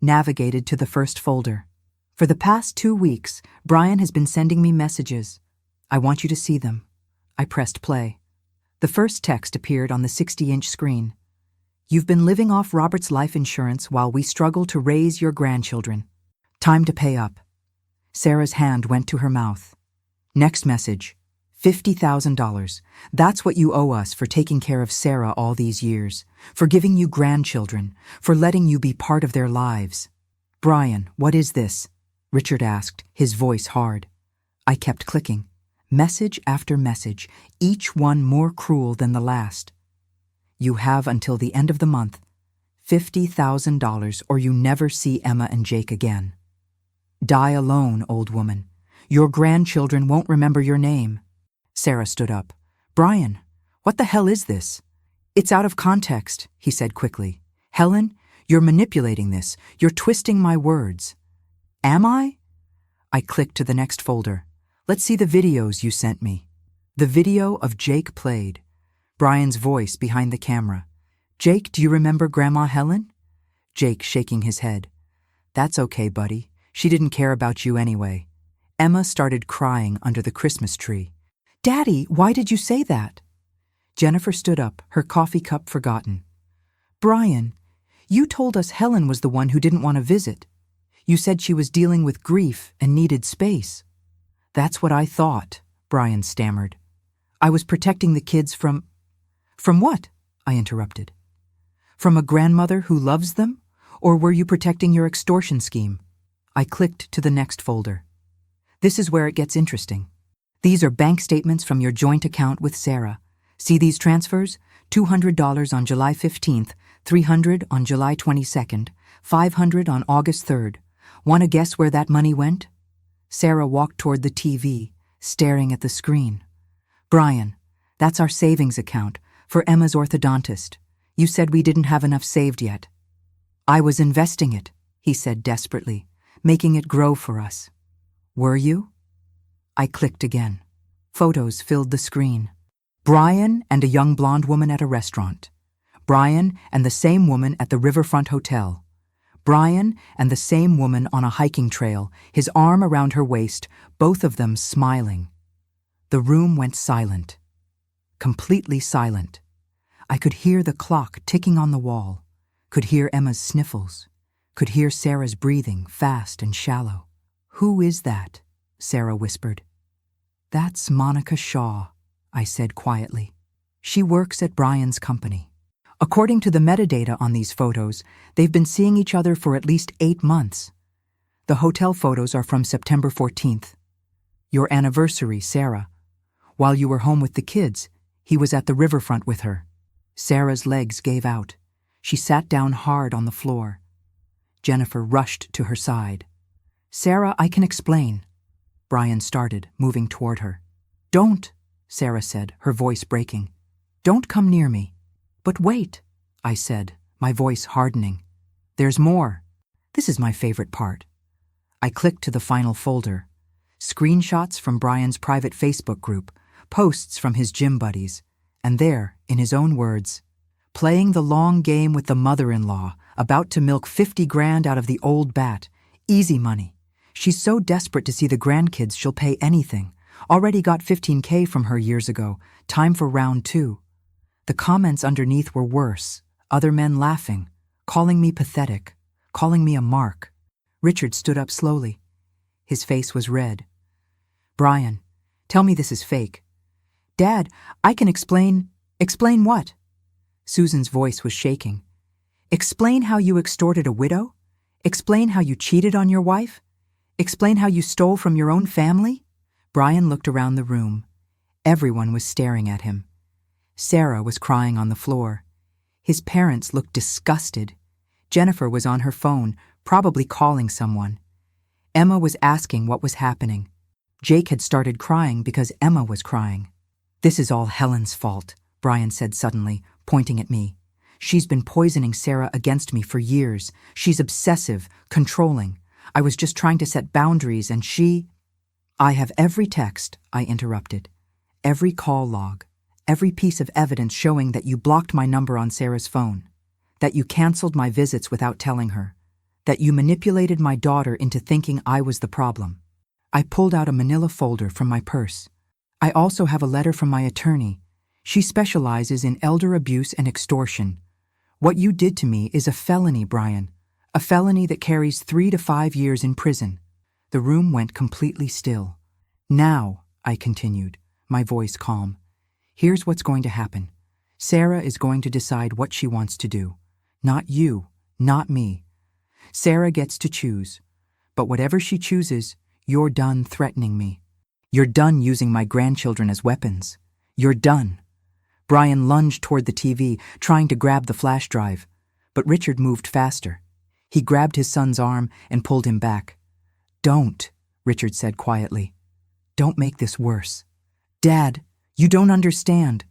navigated to the first folder. For the past 2 weeks, Brian has been sending me messages. I want you to see them. I pressed play. The first text appeared on the 60-inch screen. You've been living off Robert's life insurance while we struggle to raise your grandchildren. Time to pay up. Sarah's hand went to her mouth. Next message. $50,000. That's what you owe us for taking care of Sarah all these years, for giving you grandchildren, for letting you be part of their lives. Brian, what is this? Richard asked, his voice hard. I kept clicking. Message after message, each one more cruel than the last. You have until the end of the month. $50,000 or you never see Emma and Jake again. Die alone, old woman. Your grandchildren won't remember your name. Sarah stood up. Brian, what the hell is this? It's out of context, he said quickly. Helen, you're manipulating this. You're twisting my words. Am I? I clicked to the next folder. Let's see the videos you sent me. The video of Jake played. Brian's voice behind the camera. Jake, do you remember Grandma Helen? Jake shaking his head. That's okay, buddy. She didn't care about you anyway. Emma started crying under the Christmas tree. Daddy, why did you say that? Jennifer stood up, her coffee cup forgotten. Brian, you told us Helen was the one who didn't want to visit. You said she was dealing with grief and needed space. That's what I thought, Brian stammered. I was protecting the kids from what? I interrupted. From a grandmother who loves them? Or were you protecting your extortion scheme? I clicked to the next folder. This is where it gets interesting. These are bank statements from your joint account with Sarah. See these transfers? $200 on July 15th, $300 on July 22nd, $500 on August 3rd. Want to guess where that money went? Sarah walked toward the TV, staring at the screen. Brian, that's our savings account for Emma's orthodontist. You said we didn't have enough saved yet. I was investing it, he said desperately, making it grow for us. Were you? I clicked again. Photos filled the screen. Brian and a young blonde woman at a restaurant. Brian and the same woman at the Riverfront Hotel. Brian and the same woman on a hiking trail, his arm around her waist, both of them smiling. The room went silent. Completely silent. I could hear the clock ticking on the wall, could hear Emma's sniffles, could hear Sarah's breathing, fast and shallow. Who is that? Sarah whispered. That's Monica Shaw, I said quietly. She works at Brian's company. According to the metadata on these photos, they've been seeing each other for at least 8 months. The hotel photos are from September 14th. Your anniversary, Sarah. While you were home with the kids, he was at the riverfront with her. Sarah's legs gave out. She sat down hard on the floor. Jennifer rushed to her side. Sarah, I can explain. Brian started, moving toward her. Don't, Sarah said, her voice breaking. Don't come near me. But wait, I said, my voice hardening. There's more. This is my favorite part. I clicked to the final folder. Screenshots from Brian's private Facebook group, posts from his gym buddies, and there, in his own words, playing the long game with the mother-in-law, about to milk 50 grand out of the old bat. Easy money. She's so desperate to see the grandkids she'll pay anything. Already got 15K from her years ago. Time for round 2. The comments underneath were worse. Other men laughing, calling me pathetic, calling me a mark. Richard stood up slowly. His face was red. Brian, tell me this is fake. Dad, I can explain. Explain what? Susan's voice was shaking. Explain how you extorted a widow? Explain how you cheated on your wife? Explain how you stole from your own family? Brian looked around the room. Everyone was staring at him. Sarah was crying on the floor. His parents looked disgusted. Jennifer was on her phone, probably calling someone. Emma was asking what was happening. Jake had started crying because Emma was crying. This is all Helen's fault, Brian said suddenly, pointing at me. She's been poisoning Sarah against me for years. She's obsessive, controlling. I was just trying to set boundaries and she... I have every text, I interrupted. Every call log. Every piece of evidence showing that you blocked my number on Sarah's phone. That you canceled my visits without telling her. That you manipulated my daughter into thinking I was the problem. I pulled out a manila folder from my purse. I also have a letter from my attorney. She specializes in elder abuse and extortion. What you did to me is a felony, Brian. A felony that carries 3 to 5 years in prison. The room went completely still. Now, I continued, my voice calm. Here's what's going to happen. Sarah is going to decide what she wants to do. Not you, not me. Sarah gets to choose. But whatever she chooses, you're done threatening me. You're done using my grandchildren as weapons. You're done. Brian lunged toward the TV, trying to grab the flash drive. But Richard moved faster. He grabbed his son's arm and pulled him back. Don't, Richard said quietly. Don't make this worse. Dad, you don't understand.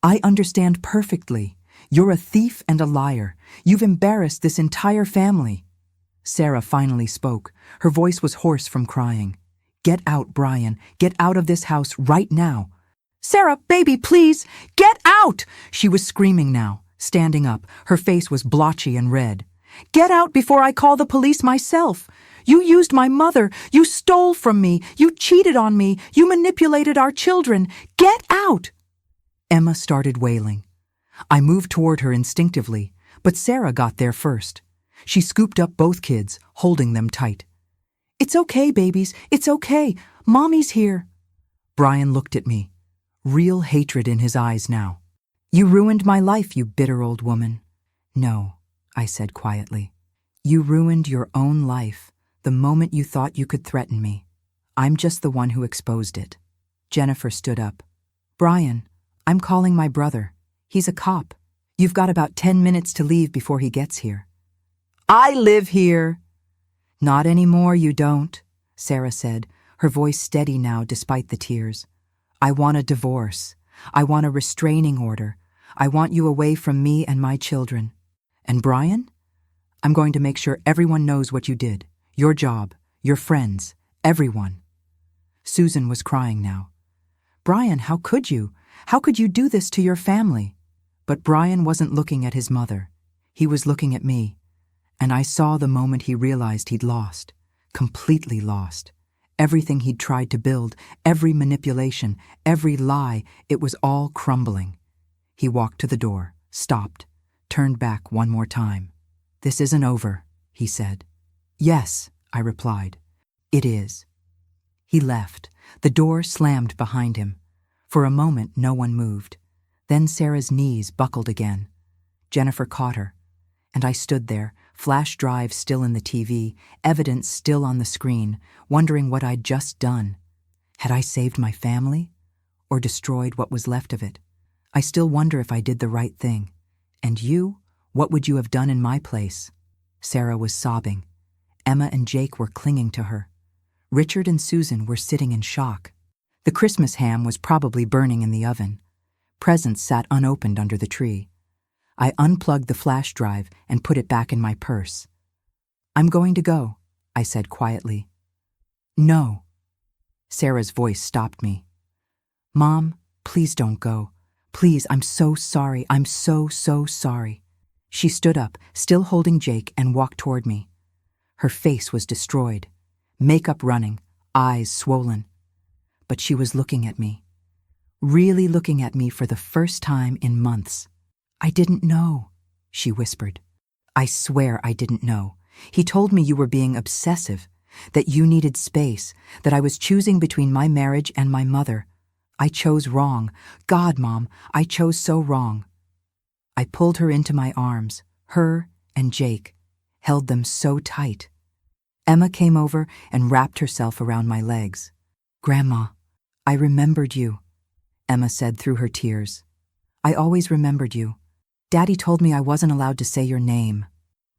I understand perfectly. You're a thief and a liar. You've embarrassed this entire family. Sarah finally spoke. Her voice was hoarse from crying. Get out, Brian. Get out of this house right now. Sarah, baby, please, get out! She was screaming now, standing up. Her face was blotchy and red. Get out before I call the police myself. You used my mother. You stole from me. You cheated on me. You manipulated our children. Get out! Emma started wailing. I moved toward her instinctively, but Sarah got there first. She scooped up both kids, holding them tight. It's okay, babies. It's okay. Mommy's here. Brian looked at me, real hatred in his eyes now. You ruined my life, you bitter old woman. No, I said quietly. You ruined your own life the moment you thought you could threaten me. I'm just the one who exposed it. Jennifer stood up. Brian, I'm calling my brother. He's a cop. You've got about 10 minutes to leave before he gets here. I live here. Not anymore, you don't, Sarah said, her voice steady now despite the tears. I want a divorce. I want a restraining order. I want you away from me and my children. And Brian? I'm going to make sure everyone knows what you did. Your job, your friends, everyone. Susan was crying now. Brian, how could you? How could you do this to your family? But Brian wasn't looking at his mother. He was looking at me. And I saw the moment he realized he'd lost. Completely lost. Everything he'd tried to build, every manipulation, every lie, it was all crumbling. He walked to the door, stopped, turned back one more time. This isn't over, he said. Yes, I replied. It is. He left. The door slammed behind him. For a moment, no one moved. Then Sarah's knees buckled again. Jennifer caught her, and I stood there, flash drive still in the TV, evidence still on the screen, wondering what I'd just done. Had I saved my family? Or destroyed what was left of it? I still wonder if I did the right thing. And you? What would you have done in my place? Sarah was sobbing. Emma and Jake were clinging to her. Richard and Susan were sitting in shock. The Christmas ham was probably burning in the oven. Presents sat unopened under the tree. I unplugged the flash drive and put it back in my purse. "I'm going to go," I said quietly. "No." Sarah's voice stopped me. "Mom, please don't go. Please, I'm so sorry. I'm so sorry." She stood up, still holding Jake, and walked toward me. Her face was destroyed, makeup running, eyes swollen. But she was looking at me. Really looking at me for the first time in months. "I didn't know," she whispered. "I swear I didn't know. He told me you were being obsessive, that you needed space, that I was choosing between my marriage and my mother. I chose wrong. God, Mom, I chose so wrong." I pulled her into my arms, her and Jake, held them so tight. Emma came over and wrapped herself around my legs. "Grandma, I remembered you," Emma said through her tears. "I always remembered you. Daddy told me I wasn't allowed to say your name."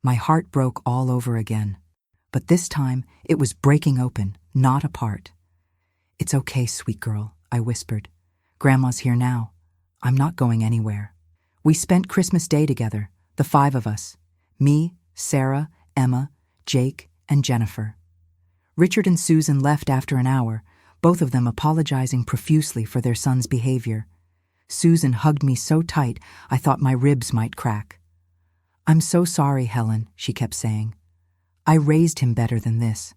My heart broke all over again. But this time, it was breaking open, not apart. "It's okay, sweet girl," I whispered. "Grandma's here now. I'm not going anywhere." We spent Christmas Day together, the 5 of us. Me, Sarah, Emma, Jake, and Jennifer. Richard and Susan left after an hour, both of them apologizing profusely for their son's behavior. Susan hugged me so tight I thought my ribs might crack. "I'm so sorry, Helen," she kept saying. "I raised him better than this.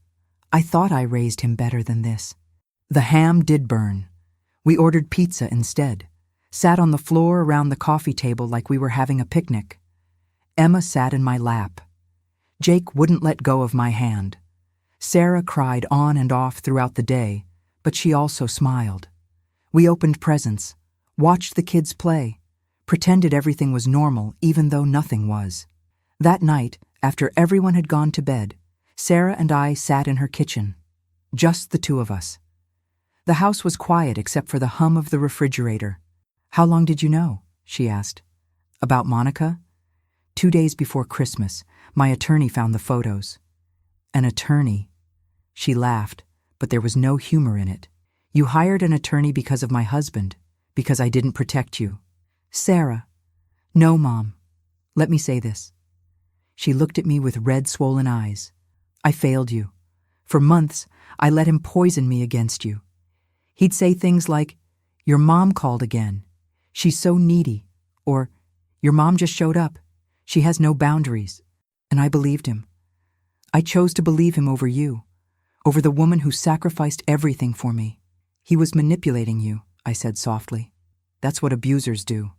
I thought I raised him better than this." The ham did burn. We ordered pizza instead, sat on the floor around the coffee table like we were having a picnic. Emma sat in my lap. Jake wouldn't let go of my hand. Sarah cried on and off throughout the day, but she also smiled. We opened presents, watched the kids play, pretended everything was normal even though nothing was. That night, after everyone had gone to bed, Sarah and I sat in her kitchen, just the 2 of us. The house was quiet except for the hum of the refrigerator. "How long did you know?" she asked. "About Monica?" 2 days before Christmas, my attorney found the photos. "An attorney?" She laughed, but there was no humor in it. "You hired an attorney because of my husband, because I didn't protect you." "Sarah." "No, Mom. Let me say this." She looked at me with red, swollen eyes. "I failed you. For months, I let him poison me against you. He'd say things like, 'Your mom called again. She's so needy,' or 'Your mom just showed up. She has no boundaries.' And I believed him. I chose to believe him over you, over the woman who sacrificed everything for me." "He was manipulating you," I said softly. "That's what abusers do.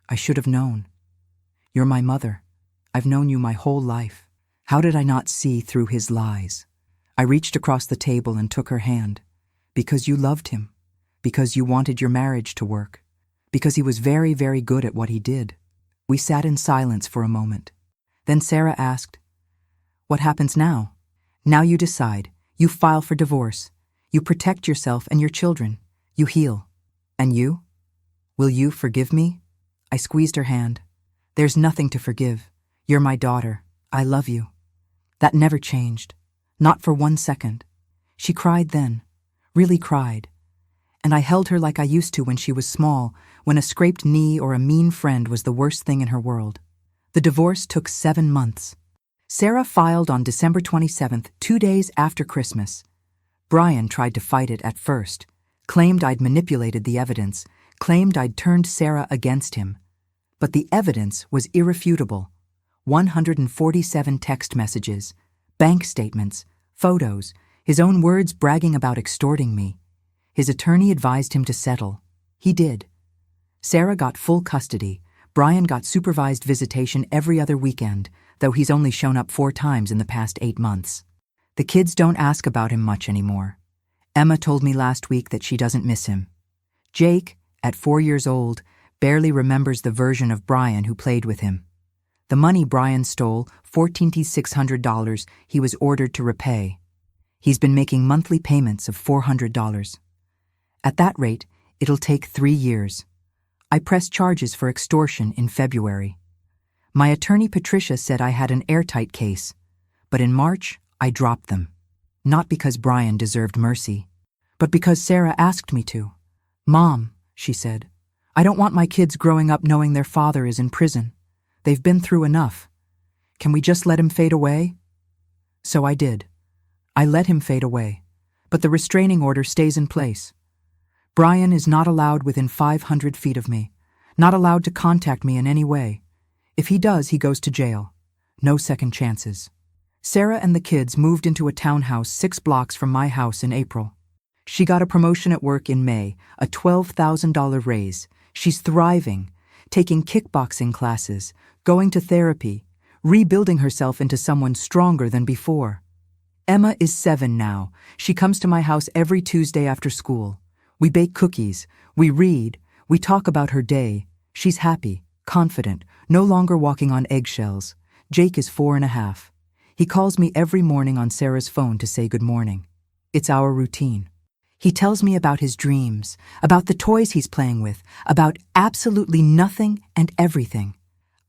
I should have known. You're my mother. I've known you my whole life. How did I not see through his lies?" I reached across the table and took her hand. "Because you loved him. Because you wanted your marriage to work. Because he was very, very good at what he did." We sat in silence for a moment. Then Sarah asked, "What happens now?" "Now you decide. You file for divorce. You protect yourself and your children. You heal. And you? Will you forgive me?" I squeezed her hand. "There's nothing to forgive. You're my daughter. I love you." That never changed. Not for 1 second. She cried then. Really cried. And I held her like I used to when she was small, when a scraped knee or a mean friend was the worst thing in her world. The divorce took 7 months. Sarah filed on December 27th, 2 days after Christmas. Brian tried to fight it at first, claimed I'd manipulated the evidence, claimed I'd turned Sarah against him. But the evidence was irrefutable. 147 text messages, bank statements, photos, his own words bragging about extorting me. His attorney advised him to settle. He did. Sarah got full custody. Brian got supervised visitation every other weekend, though he's only shown up 4 times in the past 8 months. The kids don't ask about him much anymore. Emma told me last week that she doesn't miss him. Jake, at 4 years old, barely remembers the version of Brian who played with him. The money Brian stole, $1,406, he was ordered to repay. He's been making monthly payments of $400. At that rate, it'll take 3 years. I pressed charges for extortion in February. My attorney Patricia said I had an airtight case, but in March, I dropped them. Not because Brian deserved mercy, but because Sarah asked me to. "Mom," she said, "I don't want my kids growing up knowing their father is in prison. They've been through enough. Can we just let him fade away?" So I did. I let him fade away, but the restraining order stays in place. Brian is not allowed within 500 feet of me, not allowed to contact me in any way. If he does, he goes to jail. No second chances. Sarah and the kids moved into a townhouse 6 blocks from my house in April. She got a promotion at work in May, a $12,000 raise. She's thriving, taking kickboxing classes, going to therapy, rebuilding herself into someone stronger than before. Emma is 7 now. She comes to my house every Tuesday after school. We bake cookies, we read, we talk about her day. She's happy, confident, no longer walking on eggshells. Jake is 4.5. He calls me every morning on Sarah's phone to say good morning. It's our routine. He tells me about his dreams, about the toys he's playing with, about absolutely nothing and everything.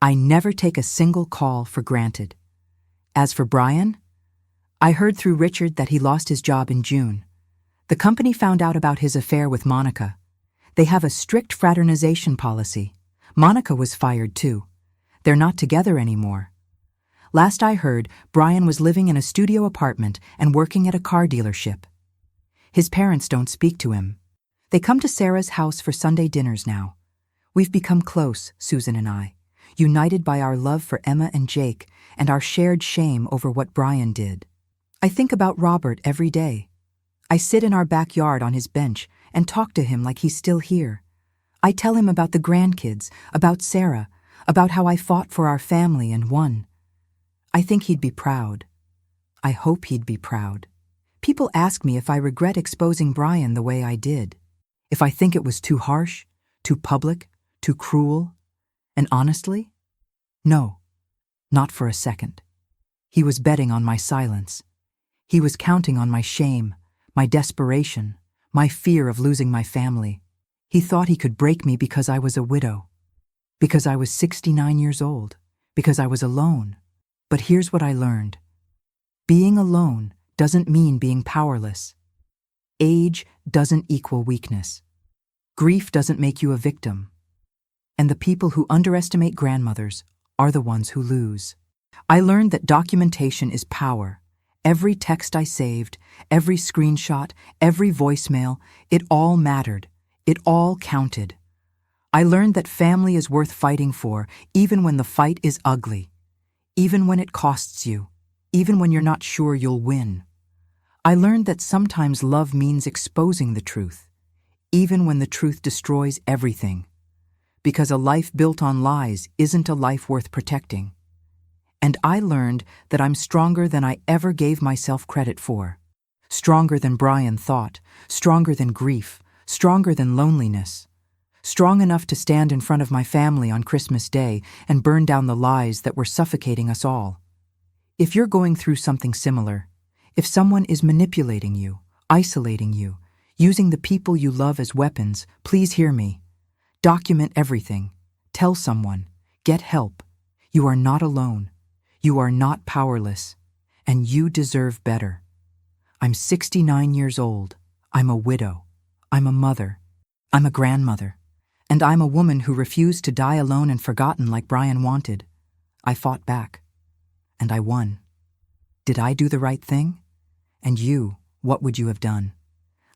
I never take a single call for granted. As for Brian, I heard through Richard that he lost his job in June. The company found out about his affair with Monica. They have a strict fraternization policy. Monica was fired too. They're not together anymore. Last I heard, Brian was living in a studio apartment and working at a car dealership. His parents don't speak to him. They come to Sarah's house for Sunday dinners now. We've become close, Susan and I, united by our love for Emma and Jake and our shared shame over what Brian did. I think about Robert every day. I sit in our backyard on his bench and talk to him like he's still here. I tell him about the grandkids, about Sarah, about how I fought for our family and won. I think he'd be proud. I hope he'd be proud. People ask me if I regret exposing Brian the way I did, if I think it was too harsh, too public, too cruel. And honestly, no, not for a second. He was betting on my silence. He was counting on my shame, my desperation, my fear of losing my family. He thought he could break me because I was a widow, because I was 69 years old, because I was alone. But here's what I learned. Being alone doesn't mean being powerless. Age doesn't equal weakness. Grief doesn't make you a victim. And the people who underestimate grandmothers are the ones who lose. I learned that documentation is power. Every text I saved, every screenshot, every voicemail, it all mattered. It all counted. I learned that family is worth fighting for, even when the fight is ugly, even when it costs you, even when you're not sure you'll win. I learned that sometimes love means exposing the truth, even when the truth destroys everything, because a life built on lies isn't a life worth protecting. And I learned that I'm stronger than I ever gave myself credit for. Stronger than Brian thought, stronger than grief, stronger than loneliness. Strong enough to stand in front of my family on Christmas Day and burn down the lies that were suffocating us all. If you're going through something similar, if someone is manipulating you, isolating you, using the people you love as weapons, please hear me. Document everything. Tell someone. Get help. You are not alone. You are not powerless, and you deserve better. I'm 69 years old. I'm a widow. I'm a mother. I'm a grandmother. And I'm a woman who refused to die alone and forgotten like Brian wanted. I fought back. And I won. Did I do the right thing? And you, what would you have done?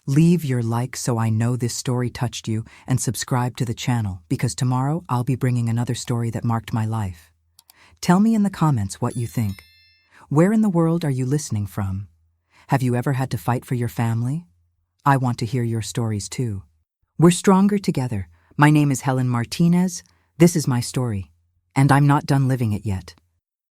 Leave your like so I know this story touched you, and subscribe to the channel, because tomorrow I'll be bringing another story that marked my life. Tell me in the comments what you think. Where in the world are you listening from? Have you ever had to fight for your family? I want to hear your stories too. We're stronger together. My name is Helen Martinez. This is my story, and I'm not done living it yet.